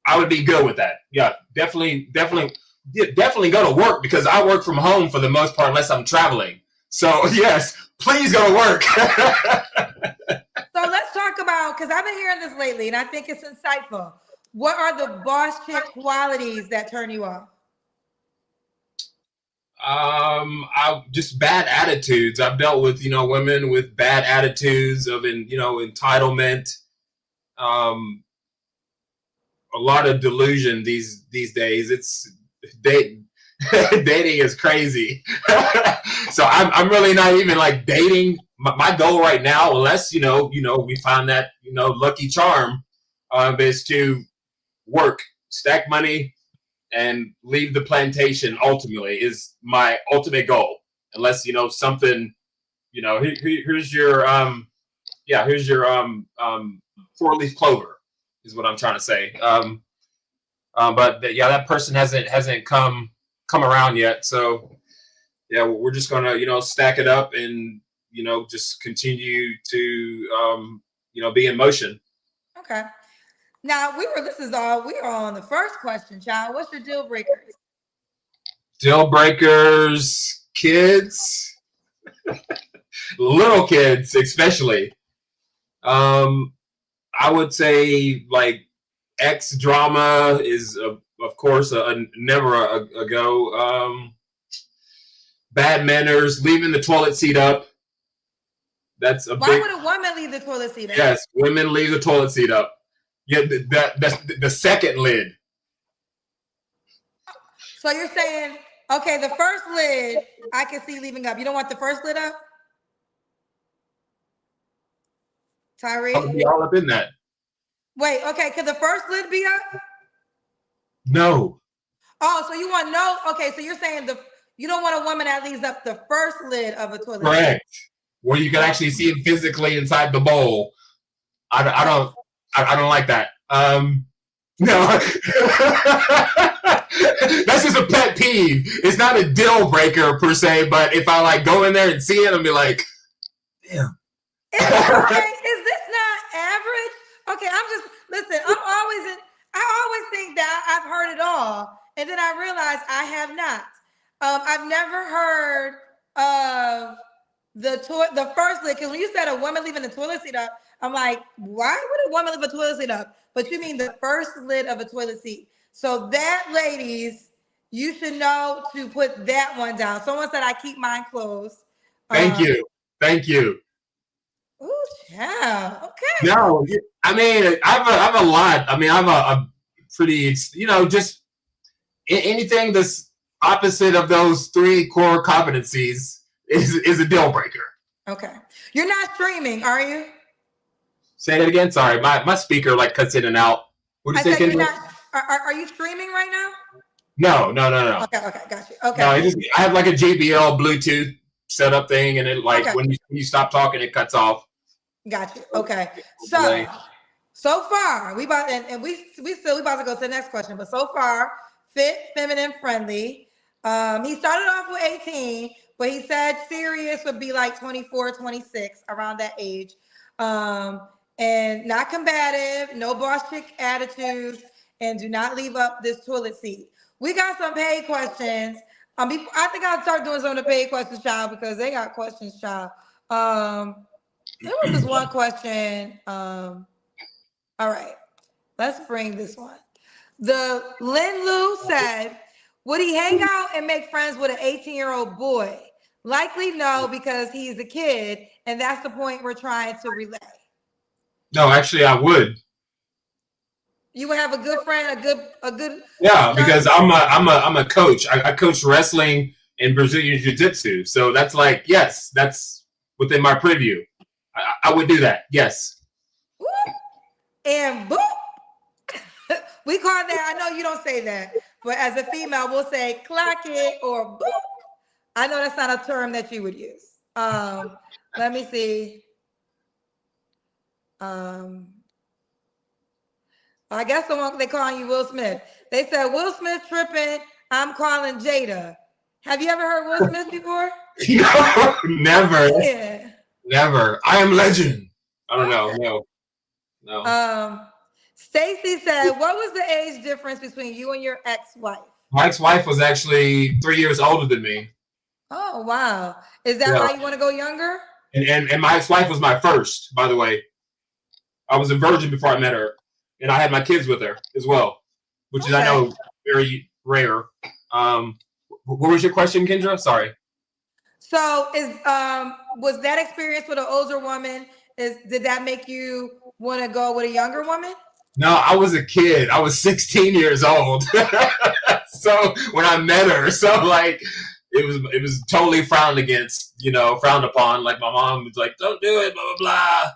Speaker 4: I would be good with that. Yeah, definitely go to work because I work from home for the most part unless I'm traveling. So yes, please go to work.
Speaker 1: So let's talk about, because I've been hearing this lately and I think it's insightful. What are the boss chick qualities that turn you off?
Speaker 4: Just bad attitudes. I've dealt with, women with bad attitudes of entitlement. A lot of delusion these days. Dating is crazy. So I'm really not even like dating. My goal right now, unless we find that lucky charm, is to work, stack money, and leave the plantation. Ultimately, is my ultimate goal. Unless something, here's your 4-leaf clover is what I'm trying to say. But yeah, that person hasn't come around yet. So yeah, we're just gonna stack it up and just continue to be in motion.
Speaker 1: Okay. Now we are on the first question, child. What's your deal breakers?
Speaker 4: Deal breakers, kids, little kids especially. I would say like X drama is of course never a go. Bad manners, leaving the toilet seat up. That's a
Speaker 1: Why would a woman leave the toilet seat up?
Speaker 4: Yes, women leave the toilet seat up. Yeah, that's the second lid.
Speaker 1: So you're saying, okay, the first lid I can see leaving up. You don't want the first lid up? Tyrie?
Speaker 4: I'll be all up in that.
Speaker 1: Wait, okay, could the first lid be up?
Speaker 4: No.
Speaker 1: Oh, so you want no? Okay, so you're saying you don't want a woman that leaves up the first lid of a toilet seat.
Speaker 4: Correct. Where you can actually see it physically inside the bowl. I don't like that. No. That's just a pet peeve. It's not a deal breaker per se, but if I like go in there and see it, I'll be like, damn.
Speaker 1: Okay, is this not average? Okay, listen, I always think that I've heard it all. And then I realize I have not. I've never heard of the first lid, because when you said a woman leaving the toilet seat up, I'm like, why would a woman leave a toilet seat up? But you mean the first lid of a toilet seat. So that, ladies, you should know to put that one down. Someone said I keep mine closed.
Speaker 4: Thank you.
Speaker 1: Ooh, yeah. Okay.
Speaker 4: No, I mean, I have a lot. I mean, I'm a pretty, just anything that's opposite of those 3 core competencies is a deal breaker.
Speaker 1: Okay. You're not streaming, are you?
Speaker 4: Say that again. Sorry, my speaker like cuts in and out. What did you say, Kendra?
Speaker 1: Are you streaming right now?
Speaker 4: No.
Speaker 1: Okay, got you. Okay.
Speaker 4: No, I have like a JBL Bluetooth setup thing, and it like when you stop talking, it cuts off.
Speaker 1: Got you. Okay. So far, we about to go to the next question, but so far, fit, feminine, friendly. He started off with 18, but he said serious would be like 24, 26, around that age. And not combative, no boss chick attitudes, and do not leave up this toilet seat. We got some paid questions. I think I'll start doing some of the paid questions, child, because they got questions, child. There was this one question. All right, let's bring this one. The Lin Lu said, would he hang out and make friends with an 18-year-old boy? Likely no, because he's a kid, and that's the point we're trying to relay.
Speaker 4: No, actually, I would.
Speaker 1: You would have a good friend, a good.
Speaker 4: Yeah, because I'm a coach. I coach wrestling and Brazilian Jiu-Jitsu, so that's like that's within my preview. I would do that. Yes.
Speaker 1: Whoop. And boop. We call that. I know you don't say that, but as a female, we'll say clock it or boop. I know that's not a term that you would use. Let me see. I guess they calling you Will Smith. They said Will Smith tripping. I'm calling Jada. Have you ever heard Will Smith before?
Speaker 4: No, never.
Speaker 1: Yeah.
Speaker 4: Never. I am legend. I don't know. No.
Speaker 1: Stacy said, what was the age difference between you and your ex-wife?
Speaker 4: My ex-wife was actually 3 years older than me.
Speaker 1: Oh, wow. Is that why you want to go younger?
Speaker 4: And my ex-wife was my first, by the way. I was a virgin before I met her. And I had my kids with her as well, which is, I know, very rare. What was your question, Kendra? Sorry.
Speaker 1: So was that experience with an older woman, did that make you want to go with a younger woman?
Speaker 4: No, I was a kid. I was 16 years old. So when I met her, so like it was totally frowned against, frowned upon. Like my mom was like, don't do it, blah, blah, blah.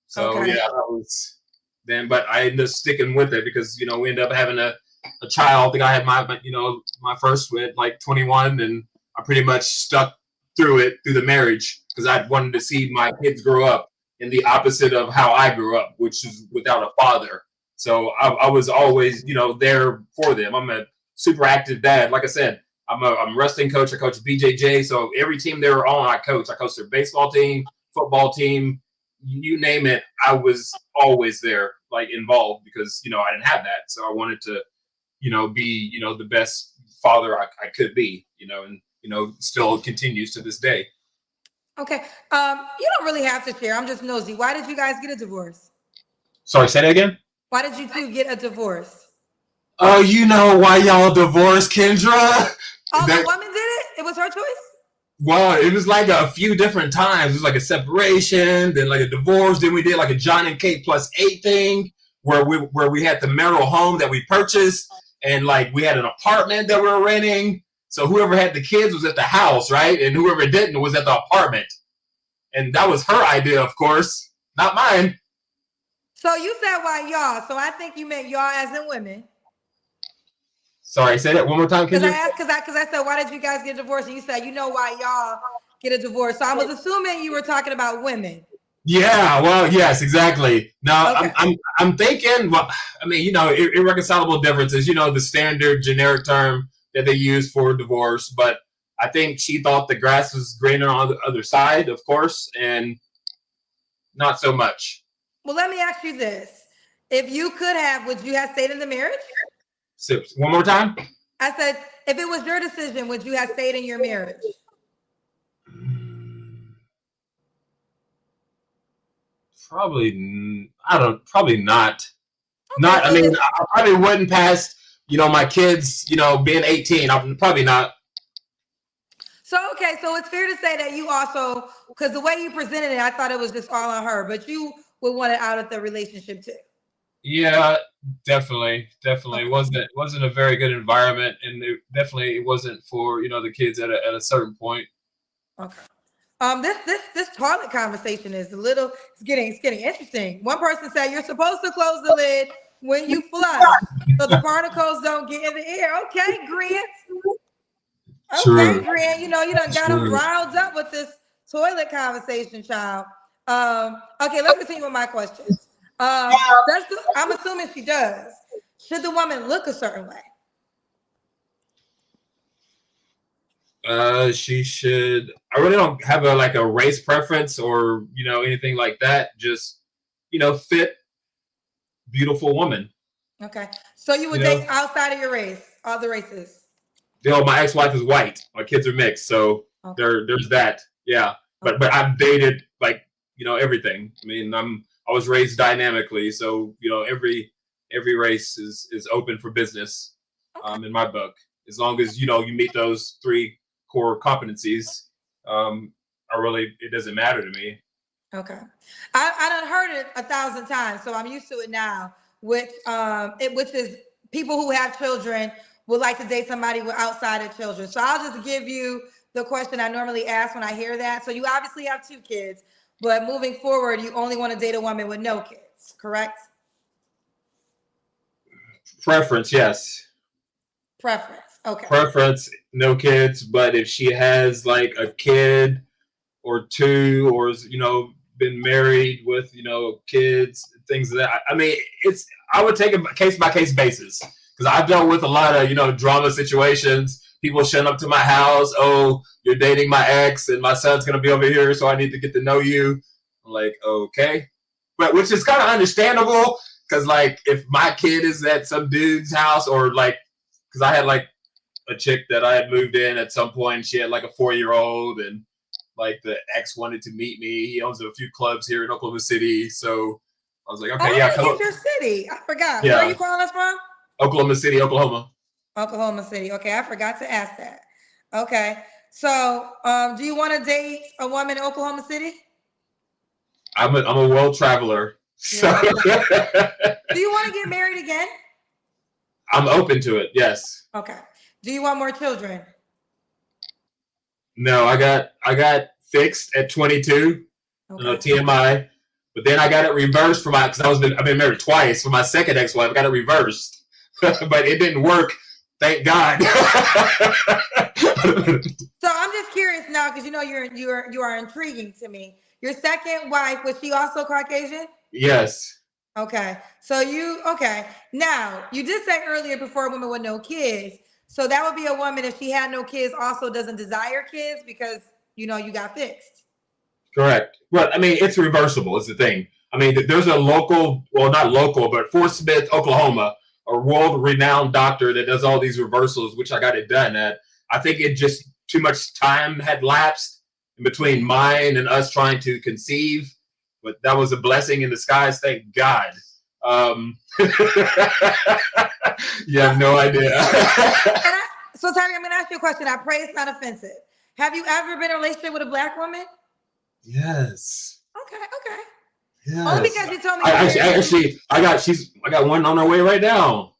Speaker 4: So yeah, that was then, but I ended up sticking with it because, we ended up having a child. I think I had my first with like 21, and I pretty much stuck through the marriage because I wanted to see my kids grow up in the opposite of how I grew up, which is without a father. So I was always, there for them. I'm a super active dad. Like I said, I'm a wrestling coach. I coach BJJ. So every team they were on, I coach. I coached their baseball team, football team, you name it. I was always there, like involved because, I didn't have that. So I wanted to, be, the best father I could be, and, still continues to this day.
Speaker 1: Okay. You don't really have to share. I'm just nosy. Why did you guys get a divorce?
Speaker 4: Sorry, say that again?
Speaker 1: Why did you two get a divorce?
Speaker 4: Oh, you know why y'all divorced, Kendra?
Speaker 1: Oh, the woman did it? It was her choice?
Speaker 4: Well, it was like a few different times. It was like a separation, then like a divorce. Then we did like a John and Kate +8 thing where we had the marital home that we purchased, and like we had an apartment that we were renting. So whoever had the kids was at the house, right? And whoever didn't was at the apartment. And that was her idea, of course, not mine.
Speaker 1: So you said why y'all. So I think you meant y'all as in women.
Speaker 4: Sorry, say that one more time,
Speaker 1: Because I
Speaker 4: Kendra.
Speaker 1: asked, because I said, why did you guys get divorced? And you said, you know why y'all get a divorce. So I was assuming you were talking about women.
Speaker 4: Yeah, well, yes, exactly. Now,
Speaker 1: Okay.
Speaker 4: I'm thinking, well, I mean, irreconcilable differences, the standard generic term that they use for divorce, but I think she thought the grass was greener on the other side, of course, and not so much.
Speaker 1: Well, let me ask you this. If you could have, would you have stayed in the marriage?
Speaker 4: So, one more time?
Speaker 1: I said, if it was your decision, would you have stayed in your marriage?
Speaker 4: Probably, probably not.
Speaker 1: Okay,
Speaker 4: Not,
Speaker 1: so
Speaker 4: I mean, I probably wouldn't past, my kids, being 18. I'm probably not.
Speaker 1: okay, so it's fair to say that you also, because the way you presented it, I thought it was just all on her, but you would want it out of the relationship too.
Speaker 4: Yeah, definitely.
Speaker 1: Okay.
Speaker 4: Wasn't a very good environment, and it wasn't for the kids at a certain point.
Speaker 1: Okay. This toilet conversation is it's getting interesting. One person said you're supposed to close the lid when you flush, so the particles don't get in the air. Okay, Grant.
Speaker 4: True.
Speaker 1: Okay, Grant. You done got them
Speaker 4: True.
Speaker 1: riled up with this toilet conversation, child. Okay, let's continue with my questions. I'm assuming she does. Should the woman look a certain way?
Speaker 4: She should. I really don't have a race preference or anything like that. Just fit, beautiful woman.
Speaker 1: Okay, so you would date outside of your race, all the races.
Speaker 4: My ex-wife is white. My kids are mixed, so there's that. Yeah, but I've dated everything. I mean, I was raised dynamically, so every race is open for business. In my book, as long as you meet those 3 core competencies, it doesn't matter to me.
Speaker 1: Okay, I done heard it 1,000 times, so I'm used to it now. Which is people who have children would like to date somebody with outside of children. So I'll just give you the question I normally ask when I hear that. So you obviously have 2 kids, but moving forward, you only want to date a woman with no kids, correct?
Speaker 4: Preference, yes.
Speaker 1: Preference, okay.
Speaker 4: Preference, no kids, but if she has like a kid or 2, or been married with kids, things like that. I mean, I would take a case by case basis, because I've dealt with a lot of drama situations. People showing up to my house. Oh, you're dating my ex, and my son's gonna be over here, so I need to get to know you. I'm like, okay, but which is kind of understandable, because like if my kid is at some dude's house, or like, because I had like a chick that I had moved in at some point. She had like a 4-year-old, and like the ex wanted to meet me. He owns a few clubs here in Oklahoma City, so I was like, okay, yeah, come
Speaker 1: get your city. I forgot.
Speaker 4: Yeah.
Speaker 1: Where are you calling us from?
Speaker 4: Oklahoma City, Oklahoma.
Speaker 1: Oklahoma City. Okay, I forgot to ask that. Okay, so do you want to date a woman in Oklahoma City?
Speaker 4: I'm a world traveler. So.
Speaker 1: Do you want to get married again?
Speaker 4: I'm open to it. Yes.
Speaker 1: Okay. Do you want more children?
Speaker 4: No, I got fixed at 22. Okay. TMI. But then I got it reversed because I've been married twice. For my second ex-wife, I got it reversed, but it didn't work. Thank God.
Speaker 1: So I'm just curious now, because you are intriguing to me. Your second wife, was she also Caucasian?
Speaker 4: Yes.
Speaker 1: Okay. So now you did say earlier, before a woman with no kids. So that would be a woman, if she had no kids, also doesn't desire kids because you got fixed.
Speaker 4: Correct. Well, I mean, it's reversible is the thing. I mean, there's a local, well, not local, but Fort Smith, Oklahoma, a world-renowned doctor that does all these reversals, which I got it done at. I think it just too much time had lapsed in between mine and us trying to conceive, but that was a blessing in disguise. Thank God. You have no idea.
Speaker 1: So, Tyrie, I'm going to ask you a question. I pray it's not offensive. Have you ever been in a relationship with a Black woman?
Speaker 4: Yes.
Speaker 1: Okay.
Speaker 4: Yes.
Speaker 1: Only because you told me.
Speaker 4: I got one on her way right now.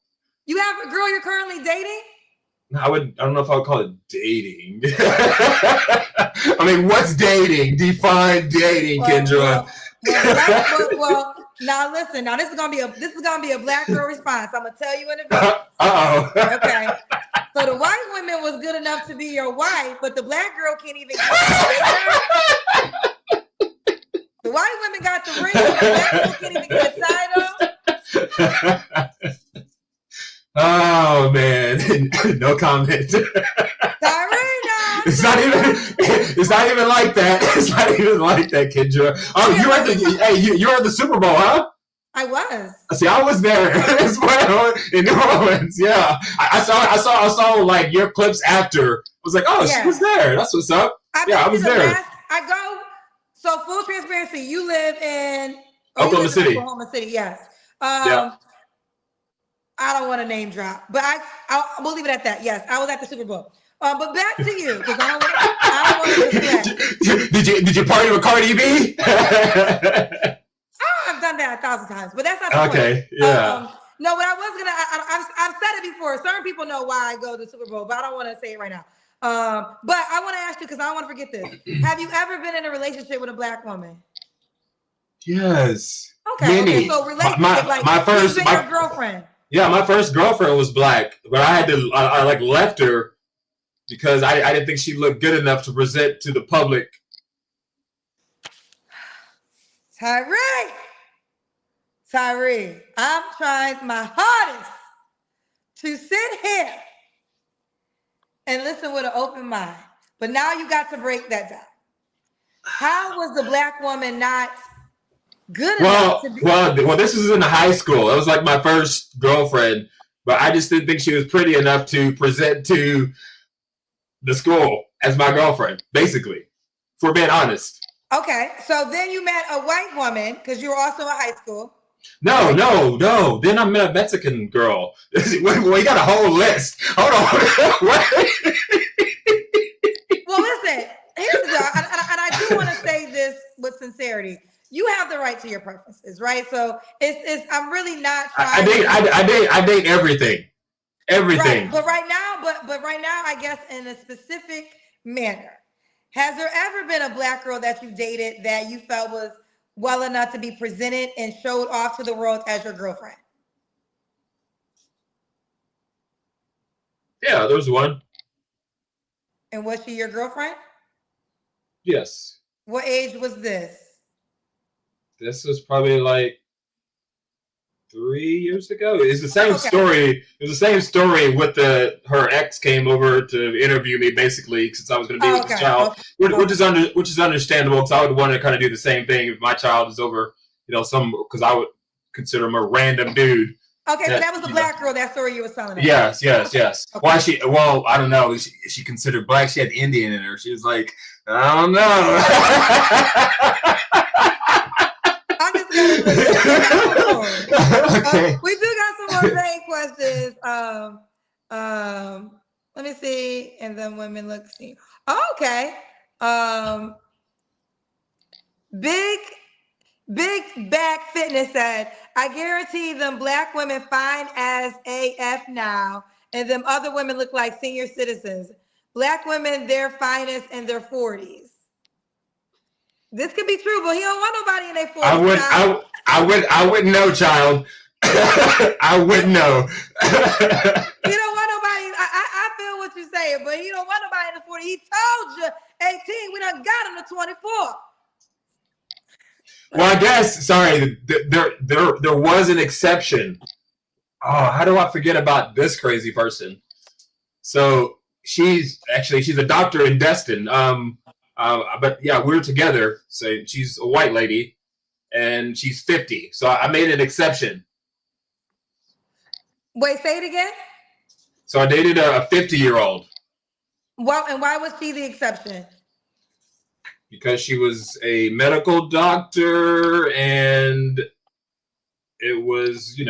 Speaker 1: You have a girl you're currently dating?
Speaker 4: I don't know if I would call it dating. I mean, what's dating? Define dating, Kendra.
Speaker 1: Well, Now listen. Now this is gonna be a black girl response. I'm gonna tell you in advance.
Speaker 4: Uh-oh.
Speaker 1: Okay. So the white woman was good enough to be your wife, but the black girl can't even get the The white women got the ring, but the black girl can't even get the title.
Speaker 4: Oh man, no comment.
Speaker 1: Tyrie, no.
Speaker 4: It's not even like that. It's not even like that, Kendra. Oh, you were at the Super Bowl, huh?
Speaker 1: I was.
Speaker 4: See, I was there as well in New Orleans. Yeah, I saw like your clips after. I was like, oh, yeah. She was there. That's what's up. I was there.
Speaker 1: I go. So full transparency, you live in
Speaker 4: Oklahoma City.
Speaker 1: Oklahoma City, yes.
Speaker 4: Yeah.
Speaker 1: I don't want to name drop, but we'll leave it at that. Yes, I was at the Super Bowl. But back to you, because I don't want to deflect.
Speaker 4: Did you party with Cardi B?
Speaker 1: I've done that 1,000 times, but that's not the point.
Speaker 4: Okay, yeah.
Speaker 1: No, but I was gonna. I've said it before. Certain people know why I go to the Super Bowl, but I don't want to say it right now. But I want to ask you because I don't want to forget this. Have you ever been in a relationship with a black woman?
Speaker 4: Yes.
Speaker 1: Okay. So relationship, my girlfriend.
Speaker 4: Yeah, my first girlfriend was black, but I like left her because I didn't think she looked good enough to present to the public.
Speaker 1: Tyrie, I'm trying my hardest to sit here and listen with an open mind. But now you got to break that down. How was the black woman not good enough to be?
Speaker 4: Well, this was in high school. It was like my first girlfriend, but I just didn't think she was pretty enough to present to the school as my girlfriend, basically, for being honest.
Speaker 1: Okay, so then you met a white woman because you were also in high school.
Speaker 4: No. Then I met a Mexican girl. We got a whole list. Hold on.
Speaker 1: Well, listen. Here's the deal, and I do want to say this with sincerity. You have the right to your preferences, right? So I'm really not trying.
Speaker 4: I date everything.
Speaker 1: Right. But right now, I guess in a specific manner, has there ever been a black girl that you dated that you felt was well enough to be presented and showed off to the world as your girlfriend?
Speaker 4: Yeah, there was one.
Speaker 1: And was she your girlfriend?
Speaker 4: Yes.
Speaker 1: What age was this?
Speaker 4: This was probably like 3 years ago. It's the same story. It was the same story with her ex came over to interview me basically since I was going to be with this child, which is understandable because I would want to kind of do the same thing if my child is over, because I would consider him a random dude.
Speaker 1: Okay, so that was the black girl. That story you were telling.
Speaker 4: Yes. Okay. Why I don't know. She considered black. She had Indian in her. She was like, I don't know.
Speaker 1: I'm just gonna okay. We do got some more vague questions. Let me see. And then women look see. Okay. Big Back Fitness said, I guarantee them black women fine as AF now, and them other women look like senior citizens. Black women, their finest in their 40s. This could be true, but he don't want nobody in their 40s. I wouldn't know, child. I wouldn't know. He don't want nobody. I feel what you're saying, but he don't want nobody in the 40s. He told you 18. We done got him to 24.
Speaker 4: Well, I guess, sorry, there was an exception. Oh, how do I forget about this crazy person? So she's a doctor in Destin. But yeah, we're together. So she's a white lady and she's 50. So I made an exception.
Speaker 1: Wait, say it again.
Speaker 4: So I dated a 50-year-old.
Speaker 1: Well, and why was she the exception?
Speaker 4: Because she was a medical doctor and it was,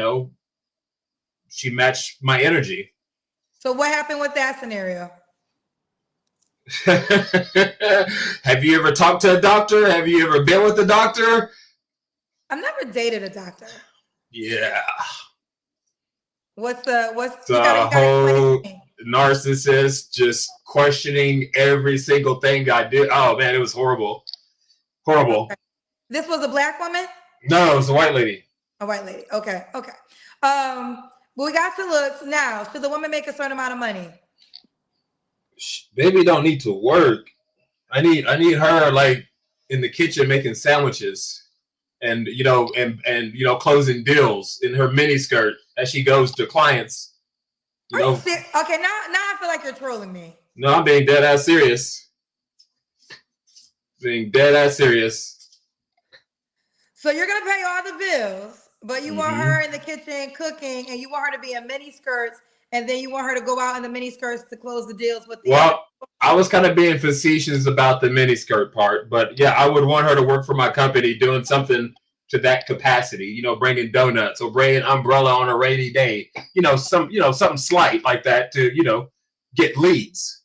Speaker 4: she matched my energy.
Speaker 1: So what happened with that scenario?
Speaker 4: Have you ever talked to a doctor? Have you ever been with a doctor?
Speaker 1: I've never dated a doctor.
Speaker 4: Yeah.
Speaker 1: What's
Speaker 4: the whole narcissist just questioning every single thing I did? Oh man, it was horrible. Okay.
Speaker 1: This was a black woman?
Speaker 4: No, it's a white lady.
Speaker 1: A white lady. Okay. Okay. But we got to look now. Should the woman make a certain amount of money?
Speaker 4: Baby don't need to work. I need her like in the kitchen making sandwiches and closing deals in her mini skirt as she goes to clients.
Speaker 1: Okay, now I feel like you're trolling me.
Speaker 4: No, I'm being dead ass serious. Being dead ass serious.
Speaker 1: So you're gonna pay all the bills, but you want her in the kitchen cooking, and you want her to be in mini skirts, and then you want her to go out in the mini skirts to close the deals with the.
Speaker 4: Well, I was kind of being facetious about the mini skirt part, but yeah, I would want her to work for my company doing something to that capacity. Bringing donuts or bringing umbrella on a rainy day. Something slight like that to get leads,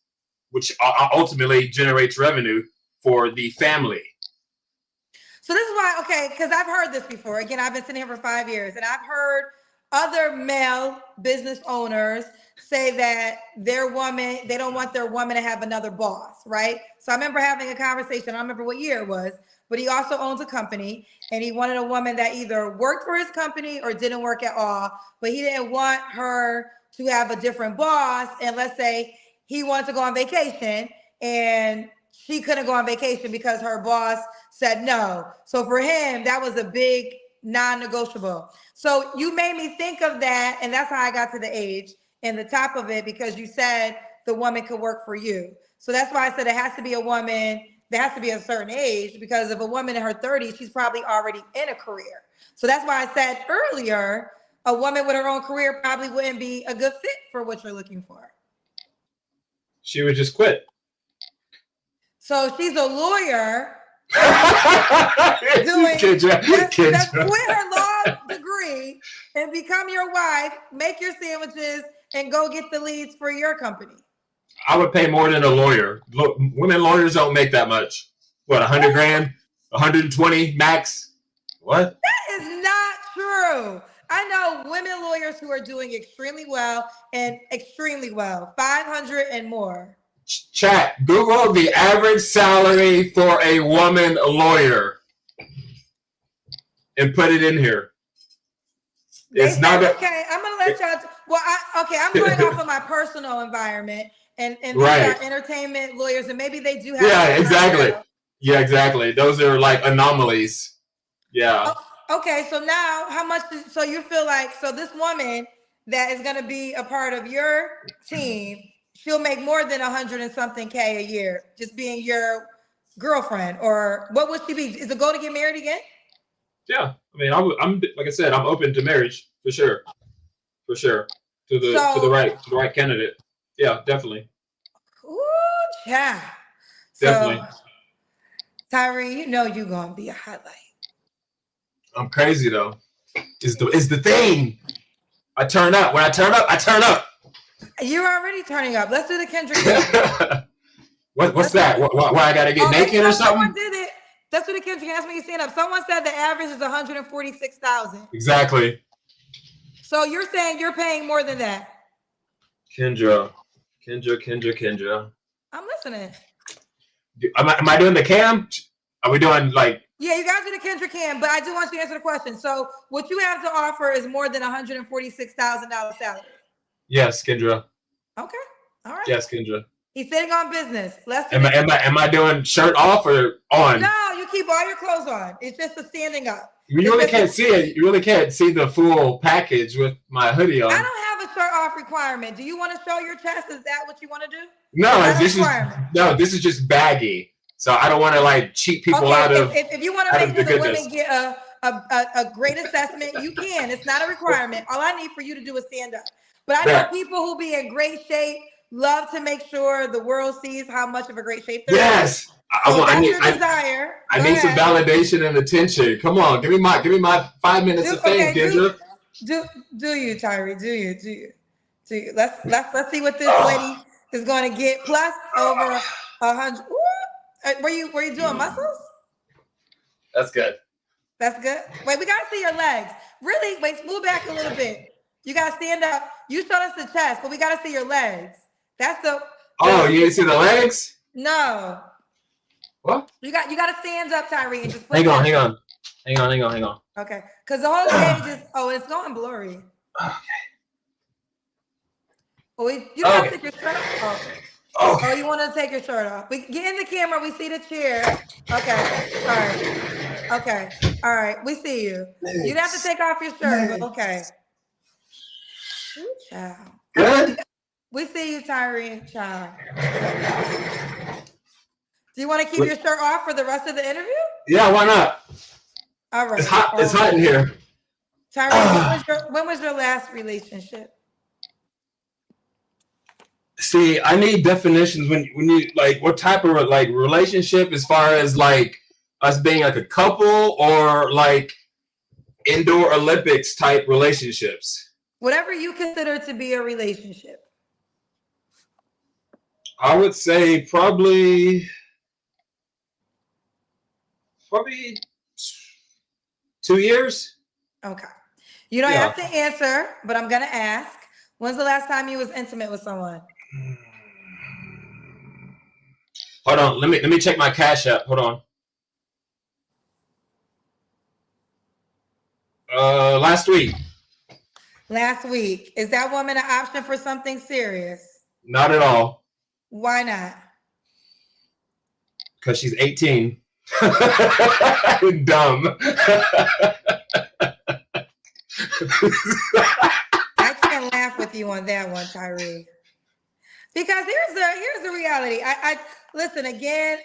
Speaker 4: which ultimately generates revenue for the family.
Speaker 1: So this is why, okay, because I've heard this before. Again, I've been sitting here for 5 years, and I've heard other male business owners say that they don't want their woman to have another boss, right? So I remember having a conversation, I don't remember what year it was, but he also owns a company, and he wanted a woman that either worked for his company or didn't work at all, but he didn't want her to have a different boss. And let's say he wanted to go on vacation, and she couldn't go on vacation because her boss said no. So for him, that was a big non-negotiable. So you made me think of that, and that's how I got to the age and the top of it, because you said the woman could work for you. So that's why I said it has to be a woman that has to be a certain age, because if a woman in her 30s, she's probably already in a career. So that's why I said earlier, a woman with her own career probably wouldn't be a good fit for what you're looking for.
Speaker 4: She would just quit.
Speaker 1: So she's a lawyer.
Speaker 4: Let's
Speaker 1: quit her law degree and become your wife, make your sandwiches, and go get the leads for your company.
Speaker 4: I would pay more than a lawyer. Look, women lawyers don't make that much. What, 100 grand? 120 max? What?
Speaker 1: That is not true. I know women lawyers who are doing extremely well and extremely well. 500 and more.
Speaker 4: Chat, Google the average salary for a woman lawyer and put it in here. It's not
Speaker 1: okay. I'm gonna let y'all. I'm going off of my personal environment, and these
Speaker 4: right.
Speaker 1: are entertainment lawyers, and maybe they do have.
Speaker 4: Yeah, exactly. Yeah, exactly. Those are like anomalies. Yeah.
Speaker 1: Okay, so now how much? So you feel like this woman that is gonna be a part of your team, she'll make more than 100 and something K a year just being your girlfriend, or what would she be? Is the goal to get married again?
Speaker 4: Yeah, I mean, I'm like I said, I'm open to marriage for sure, to the right candidate. Yeah, definitely.
Speaker 1: Ooh, yeah.
Speaker 4: Definitely.
Speaker 1: So, Tyrie, you're gonna be a highlight.
Speaker 4: I'm crazy though. Is the thing. I turn up. When I turn up, I turn up.
Speaker 1: You're already turning up. Let's do the Kendrick.
Speaker 4: What's that? Why I gotta get naked or something?
Speaker 1: Someone did it. That's what the Kendrick asked me to stand up. Someone said the average is 146,000.
Speaker 4: Exactly.
Speaker 1: So you're saying you're paying more than that?
Speaker 4: Kendra.
Speaker 1: I'm listening.
Speaker 4: Am I doing the cam? Are we doing like?
Speaker 1: Yeah, you guys do the Kendrick cam, but I do want you to answer the question. So what you have to offer is more than $146,000 salary.
Speaker 4: Yes, Kendra.
Speaker 1: Okay. All right.
Speaker 4: Yes, Kendra.
Speaker 1: He's sitting on business.
Speaker 4: Am I doing shirt off or on?
Speaker 1: No, you keep all your clothes on. It's just a standing up.
Speaker 4: You really can't see it. You really can't see the full package with my hoodie on.
Speaker 1: I don't have a shirt off requirement. Do you want to show your chest? Is that what you want to do?
Speaker 4: No, this is just baggy. So I don't want to like cheat people out of.
Speaker 1: If you want to make sure the women get a great assessment, you can. It's not a requirement. All I need for you to do is stand up. But I know people who be in great shape love to make sure the world sees how much of a great shape they're in.
Speaker 4: Yes. I need some validation and attention. Come on, give me my 5 minutes of fame, Kendra.
Speaker 1: Do you, Tyrie? Do you? Let's see what this lady is going to get. Plus over 100. Were you doing muscles?
Speaker 4: That's good.
Speaker 1: That's good. Wait, we gotta see your legs. Really? Wait, move back a little bit. You gotta stand up. You showed us the chest, but we gotta see your legs. That's the.
Speaker 4: Oh, you didn't see the legs?
Speaker 1: No.
Speaker 4: What?
Speaker 1: You gotta stand up, Tyrie, and just.
Speaker 4: Hang on.
Speaker 1: Okay. Because the whole page is, oh, it's going blurry.
Speaker 4: Okay.
Speaker 1: Oh, you gotta
Speaker 4: Okay.
Speaker 1: take your shirt off. Oh.
Speaker 4: Okay.
Speaker 1: Oh, you want to take your shirt off? We get in the camera. We see the chair. Okay. All right. Okay. All right. We see you. You don't have to take off your shirt, but okay. Ooh, child.
Speaker 4: Good.
Speaker 1: We see you, Tyrie, child. Do you want to keep your shirt off for the rest of the interview?
Speaker 4: Yeah, why not?
Speaker 1: All right.
Speaker 4: It's hot. It's hot in here.
Speaker 1: Tyrie, when was your last relationship?
Speaker 4: See, I need definitions when you like what type of like relationship as far as like us being like a couple or like indoor Olympics type relationships.
Speaker 1: Whatever you consider to be a relationship.
Speaker 4: I would say probably 2 years.
Speaker 1: Okay. You don't have to answer, but I'm gonna ask. When's the last time you was intimate with someone?
Speaker 4: Hold on, let me check my Cash App. Hold on. Last week.
Speaker 1: Last week. Is that woman an option for something serious?
Speaker 4: Not at all.
Speaker 1: Why not?
Speaker 4: Because she's 18. Dumb.
Speaker 1: I can't laugh with you on that one, Tyrie. Because here's the reality. I listen again.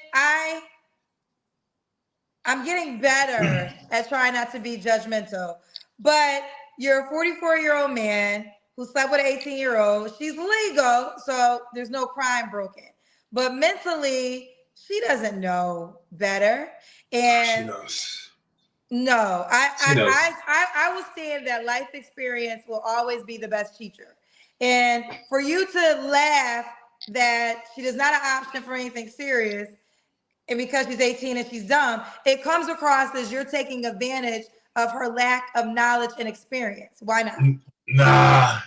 Speaker 1: I'm getting better at trying not to be judgmental. But you're a 44-year-old man who slept with an 18-year-old. She's legal, so there's no crime broken. But mentally, she doesn't know better. And
Speaker 4: she knows.
Speaker 1: No, I will stand that life experience will always be the best teacher. And for you to laugh that she is not an option for anything serious, and because she's 18 and she's dumb, it comes across as you're taking advantage of her lack of knowledge and experience. Why not?
Speaker 4: Nah,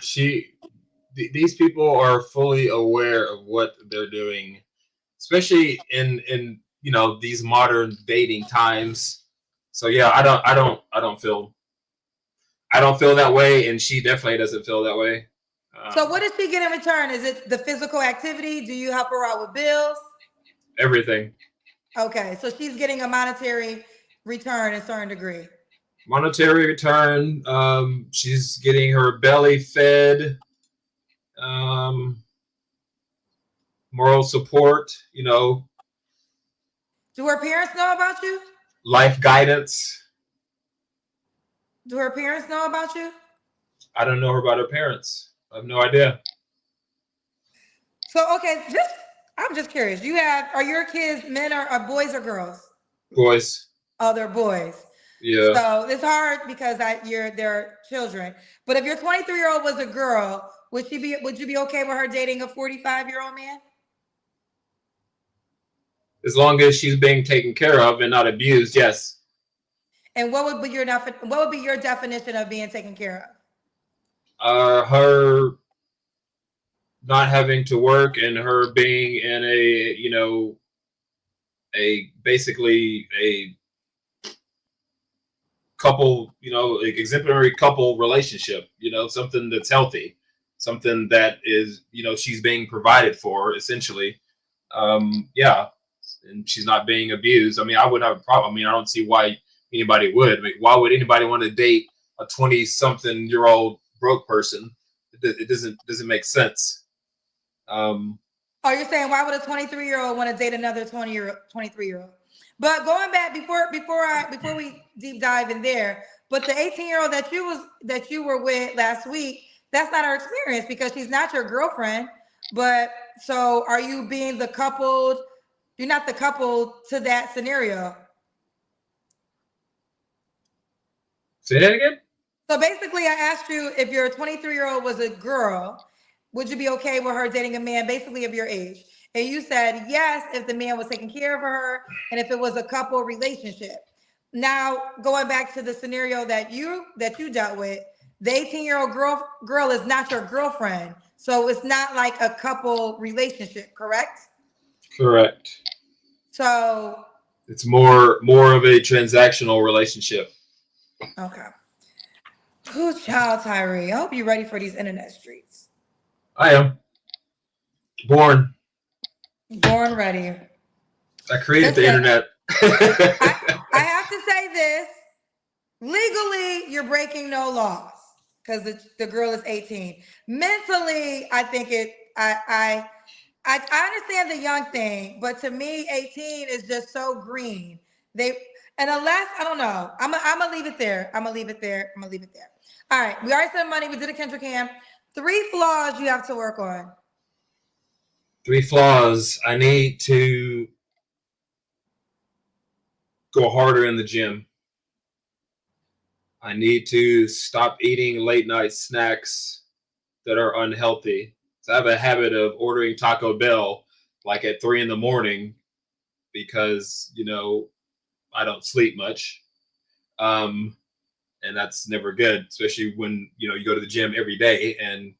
Speaker 4: these people are fully aware of what they're doing, especially in these modern dating times. So yeah, I don't feel that way, and she definitely doesn't feel that way.
Speaker 1: So what does she get in return? Is it the physical activity? Do you help her out with bills?
Speaker 4: Everything.
Speaker 1: Okay, so she's getting a monetary return in a certain degree.
Speaker 4: Monetary return. She's getting her belly fed. Moral support.
Speaker 1: Do her parents know about you?
Speaker 4: Life guidance.
Speaker 1: Do her parents know about you?
Speaker 4: I don't know about her parents. I have no idea.
Speaker 1: So okay, I'm just curious. Are your kids men or boys or girls?
Speaker 4: Boys.
Speaker 1: Oh, they're boys.
Speaker 4: Yeah.
Speaker 1: So it's hard because they're children. But if your 23-year-old was a girl, would you be okay with her dating a 45-year-old man?
Speaker 4: As long as she's being taken care of and not abused, yes.
Speaker 1: And what would be your definition of being taken care
Speaker 4: of? Her not having to work and her being in basically a couple, exemplary couple relationship, something that's healthy, something that is, she's being provided for essentially. Yeah. And she's not being abused. I mean, I wouldn't have a problem. I mean, I don't see why anybody would. I mean, why would anybody want to date a 20-something-year-old broke person? It doesn't make sense.
Speaker 1: You're saying why would a 23-year-old want to date another 23-year-old? But going back before we deep dive in there, but the 18-year-old that you were with last week, that's not her experience because she's not your girlfriend. But so are you being the coupled? You're not the couple to that scenario.
Speaker 4: Say that again?
Speaker 1: So basically, I asked you if your 23-year-old was a girl, would you be okay with her dating a man basically of your age? And you said yes if the man was taking care of her and if it was a couple relationship. Now, going back to the scenario that you dealt with, the 18-year-old girl is not your girlfriend. So it's not like a couple relationship, correct?
Speaker 4: Correct.
Speaker 1: So
Speaker 4: it's more of a transactional relationship.
Speaker 1: Okay. Good child, Tyrie. I hope you're ready for these internet streets.
Speaker 4: I am born.
Speaker 1: Born ready.
Speaker 4: I created the
Speaker 1: Listen,
Speaker 4: internet.
Speaker 1: I have to say this. Legally, you're breaking no laws because the girl is 18. Mentally, I think I understand the young thing, but to me, 18 is just so green. And unless I don't know, I'm gonna leave it there. I'm gonna leave it there. I'm gonna leave it there. All right, we already spent money. We did a Kendrick Cam. 3 flaws you have to work on.
Speaker 4: 3 flaws. I need to go harder in the gym. I need to stop eating late night snacks that are unhealthy. So I have a habit of ordering Taco Bell like at 3 in the morning because, I don't sleep much. And that's never good, especially when, you go to the gym every day and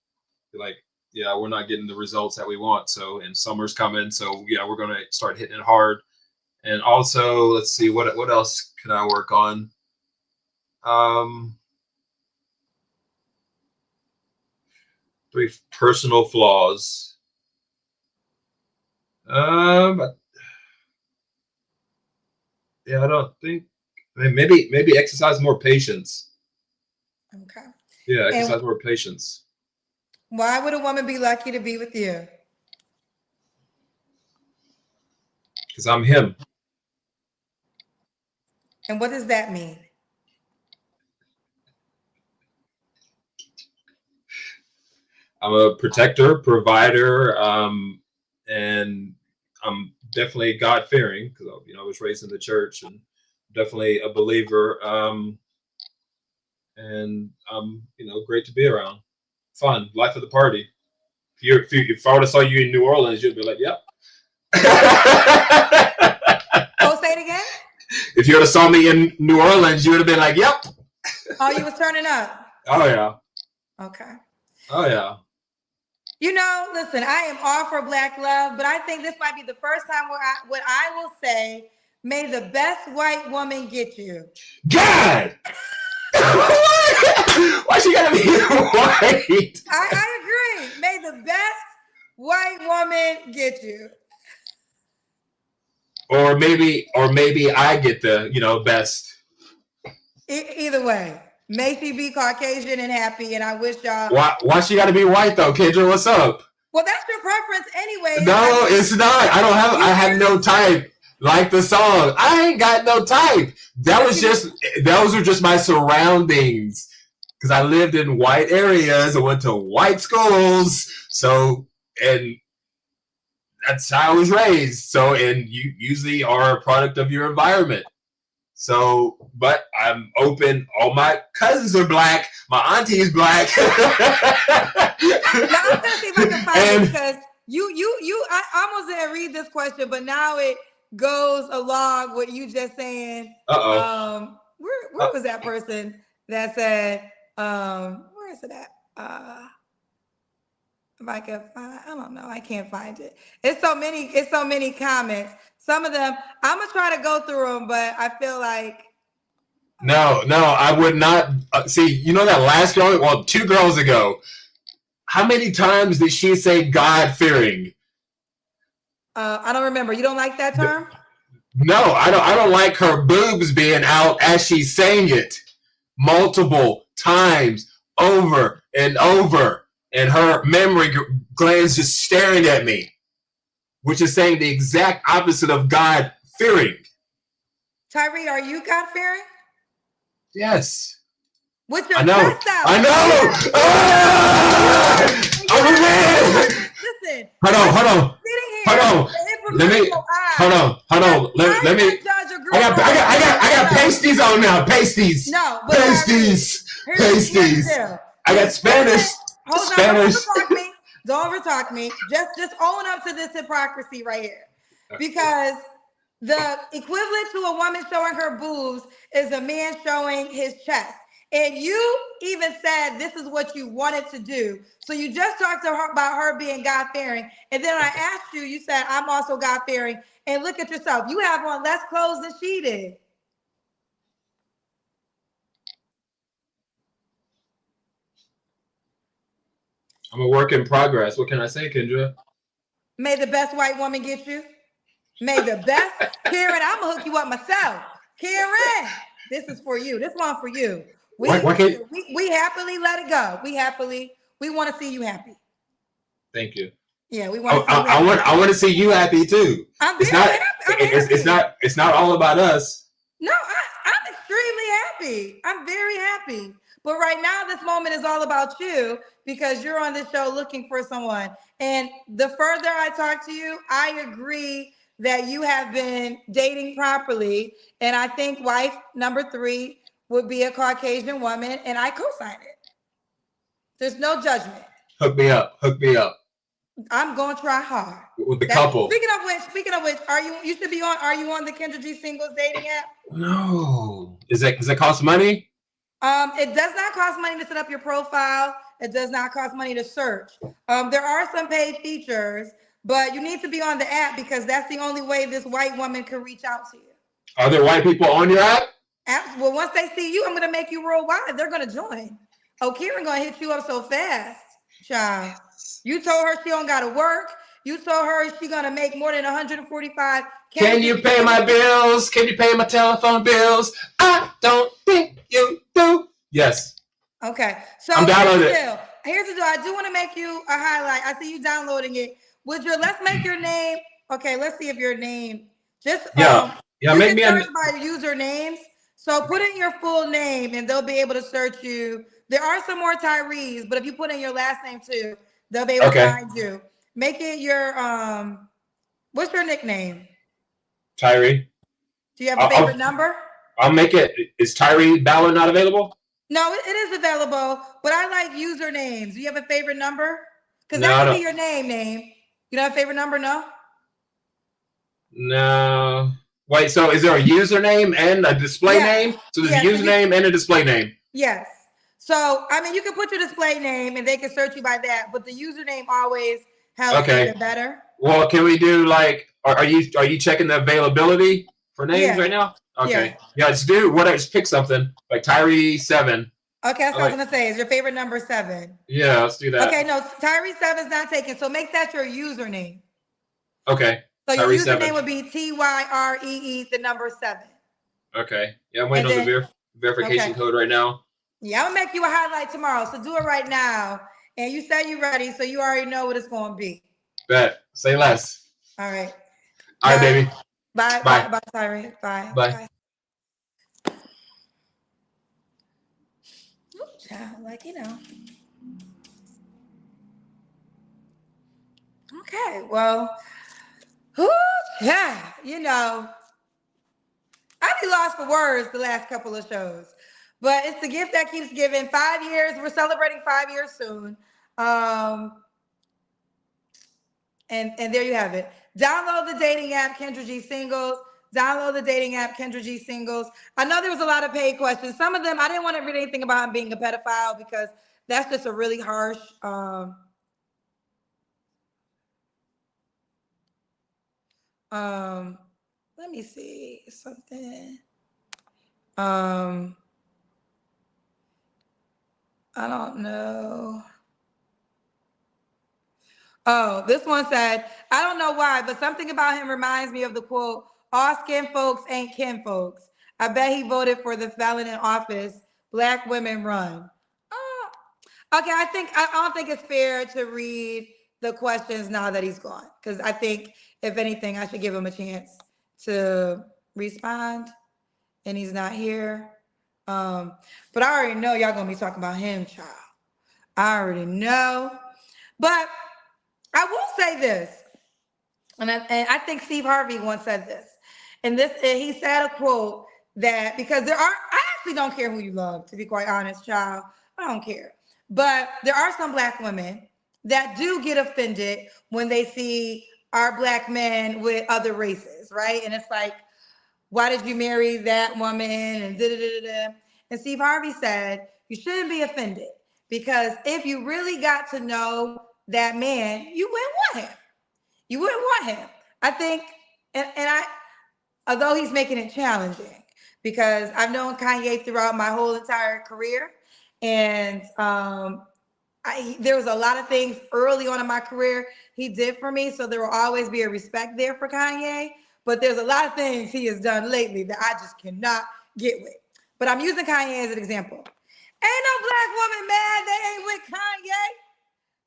Speaker 4: you're like, yeah, we're not getting the results that we want. So, and summer's coming. So yeah, we're going to start hitting it hard. And also, let's see, what else can I work on? 3 personal flaws. But yeah, I don't think. I mean, maybe exercise more patience.
Speaker 1: Okay.
Speaker 4: Yeah, exercise more patience.
Speaker 1: Why would a woman be lucky to be with you?
Speaker 4: Because I'm him.
Speaker 1: And what does that mean?
Speaker 4: I'm a protector, provider, and I'm definitely God fearing because I was raised in the church and definitely a believer. And great to be around. Fun, life of the party. If I would have saw you in New Orleans, you'd be like, "Yep."
Speaker 1: Oh, say it again.
Speaker 4: If you would have saw me in New Orleans, you would have been like, "Yep."
Speaker 1: Oh, you was turning up.
Speaker 4: Oh yeah.
Speaker 1: Okay.
Speaker 4: Oh yeah.
Speaker 1: Listen, I am all for Black love, but I think this might be the first time where I will say, may the best white woman get you.
Speaker 4: God! Why she gotta be white?
Speaker 1: I agree. May the best white woman get you.
Speaker 4: Or maybe I get the, best.
Speaker 1: Either way. May she be Caucasian and happy, and I wish y'all.
Speaker 4: Why she gotta be white though, Kendra? What's up?
Speaker 1: Well, that's your preference anyway.
Speaker 4: No, it's not. I have no type. Like the song, I ain't got no type. Those are just my surroundings. Because I lived in white areas, I went to white schools, and that's how I was raised. So, and you usually are a product of your environment. So, but I'm open. All my cousins are Black. My auntie is Black.
Speaker 1: Now I'm gonna see if I can find it because I almost didn't read this question, but now it goes along with you just saying. Where was that person that said? Where is it at? If I can find, I don't know. I can't find it. It's so many comments. Some of them, I'm gonna try to go through them, but I feel like
Speaker 4: no, I would not. See, that last girl, well, 2 girls ago, how many times did she say God fearing?
Speaker 1: I don't remember. You don't like that term?
Speaker 4: No, I don't like her boobs being out as she's saying it multiple times over and over, and her memory glands just staring at me, which is saying the exact opposite of God fearing.
Speaker 1: Tyrie, are you God fearing?
Speaker 4: Yes.
Speaker 1: With your
Speaker 4: I know.
Speaker 1: chest out.
Speaker 4: I know. I'm a man.
Speaker 1: Listen.
Speaker 4: Hold on. Let me. I got pasties on now. Pasties.
Speaker 1: No.
Speaker 4: Pasties. I got Spanish.
Speaker 1: Hold on. Don't overtalk me. Just own up to this hypocrisy right here. Because the equivalent to a woman showing her boobs is a man showing his chest. And you even said this is what you wanted to do. So you just talked to her about her being God-fearing. And then when I asked you, you said, I'm also God-fearing. And look at yourself. You have on less clothes than she did.
Speaker 4: I'm a work in progress. What can I say, Kendra?
Speaker 1: May the best white woman get you. May the best. Karen, I'm going to hook you up myself. Karen, this is for you. This one for you.
Speaker 4: Why can't?
Speaker 1: We happily let it go. We want to see you happy.
Speaker 4: Thank you.
Speaker 1: Yeah, we want to see you happy.
Speaker 4: I want to see you happy too.
Speaker 1: I'm very happy.
Speaker 4: It's not all about us.
Speaker 1: No, I'm extremely happy. I'm very happy. But right now, this moment is all about you because you're on this show looking for someone. And the further I talk to you, I agree that you have been dating properly. And I think wife number 3 would be a Caucasian woman, and I co-sign it. There's no judgment.
Speaker 4: Hook me up. Hook me up.
Speaker 1: I'm gonna try hard
Speaker 4: with the couple.
Speaker 1: Speaking of which, you should be on? Are you on the Kendra G Singles dating app?
Speaker 4: No. Does it cost money?
Speaker 1: It does not cost money to set up your profile. It does not cost money to search. There are some paid features, but you need to be on the app because that's the only way this white woman can reach out to you.
Speaker 4: Are there white people on your app?
Speaker 1: Well, once they see you, I'm gonna make you worldwide. They're gonna join. Oh, Kieran gonna hit you up so fast, child. You told her she don't gotta work. You told her she gonna make more than 145.
Speaker 4: Can you pay my bills? Can you pay my telephone bills? I don't think you do. Yes.
Speaker 1: Okay. So
Speaker 4: I'm downloading it.
Speaker 1: Here's the deal. I do want to make you a highlight. I see you downloading it. Let's make your name. Okay, let's see if your name just
Speaker 4: make me
Speaker 1: search by usernames. So put in your full name and they'll be able to search you. There are some more Tyries, but if you put in your last name too, they'll be able to find you. Make it your what's your nickname?
Speaker 4: Tyrie.
Speaker 1: Do you have a favorite number?
Speaker 4: I'll make it. Is Tyrie Ballard not available?
Speaker 1: No, it is available, but I like usernames. Do you have a favorite number? Because that could be your name. You don't have a favorite number, no?
Speaker 4: No. Wait, so is there a username and a display name? So there's a username and a display name.
Speaker 1: Yes. So, I mean, you can put your display name and they can search you by that, but the username always helps even better.
Speaker 4: Well, can we do are you checking the availability for names right now? Okay. Yeah, let's do just pick something like Tyrie 7.
Speaker 1: Okay, that's what I was gonna say. Is your favorite number 7?
Speaker 4: Yeah, let's do that.
Speaker 1: Okay, no, Tyrie 7 is not taken. So make that your username.
Speaker 4: Okay.
Speaker 1: So your username would be TYREE, the number 7.
Speaker 4: Okay. Yeah, I'm waiting on the verification code right now.
Speaker 1: Yeah, I'm gonna make you a highlight tomorrow. So do it right now. And you said you're ready, so you already know what it's gonna be.
Speaker 4: Bet. Say less.
Speaker 1: All right.
Speaker 4: All right, baby.
Speaker 1: Bye. Bye, Tyrie. Bye.
Speaker 4: Bye.
Speaker 1: Okay, well, I'd be lost for words the last couple of shows. But it's the gift that keeps giving. 5 years. We're celebrating 5 years soon. And there you have it. Download the dating app, Kendra G Singles. Download the dating app, Kendra G Singles. I know there was a lot of paid questions. Some of them, I didn't want to read anything about him being a pedophile because that's just a really harsh. Let me see something. I don't know. Oh, this one said, I don't know why, but something about him reminds me of the quote, all skin folks ain't kin folks. I bet he voted for the felon in office. Black women run. Okay, I don't think it's fair to read the questions now that he's gone. Because I think, if anything, I should give him a chance to respond. And he's not here. But I already know y'all gonna be talking about him, child. I already know. But I will say this, and I think Steve Harvey once said this, and he said a quote that, because I actually don't care who you love, to be quite honest, child. I don't care. But there are some Black women that do get offended when they see our Black men with other races, right? And it's like, why did you marry that woman? And da-da-da-da-da. And Steve Harvey said, you shouldn't be offended, because if you really got to know that man, you wouldn't want him. You wouldn't want him. I think, although he's making it challenging, because I've known Kanye throughout my whole entire career, and There was a lot of things early on in my career he did for me, so there will always be a respect there for Kanye. But there's a lot of things he has done lately that I just cannot get with. But I'm using Kanye as an example. Ain't no black woman mad they ain't with Kanye.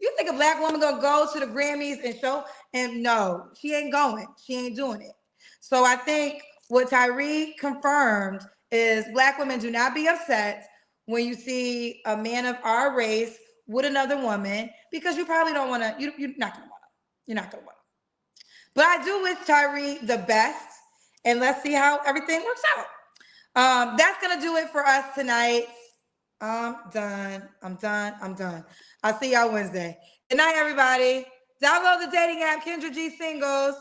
Speaker 1: You think a black woman gonna go to the Grammys and show? And no, she ain't going. She ain't doing it. So I think what Tyrie confirmed is black women do not be upset when you see a man of our race with another woman, because you probably don't want to. You're not gonna want to. You're not gonna want to. But I do wish Tyrie the best, and let's see how everything works out. That's gonna do it for us tonight. I'm done. I'm done. I'm done. I'll see y'all Wednesday. Good night, everybody. Download the dating app, Kendra G Singles.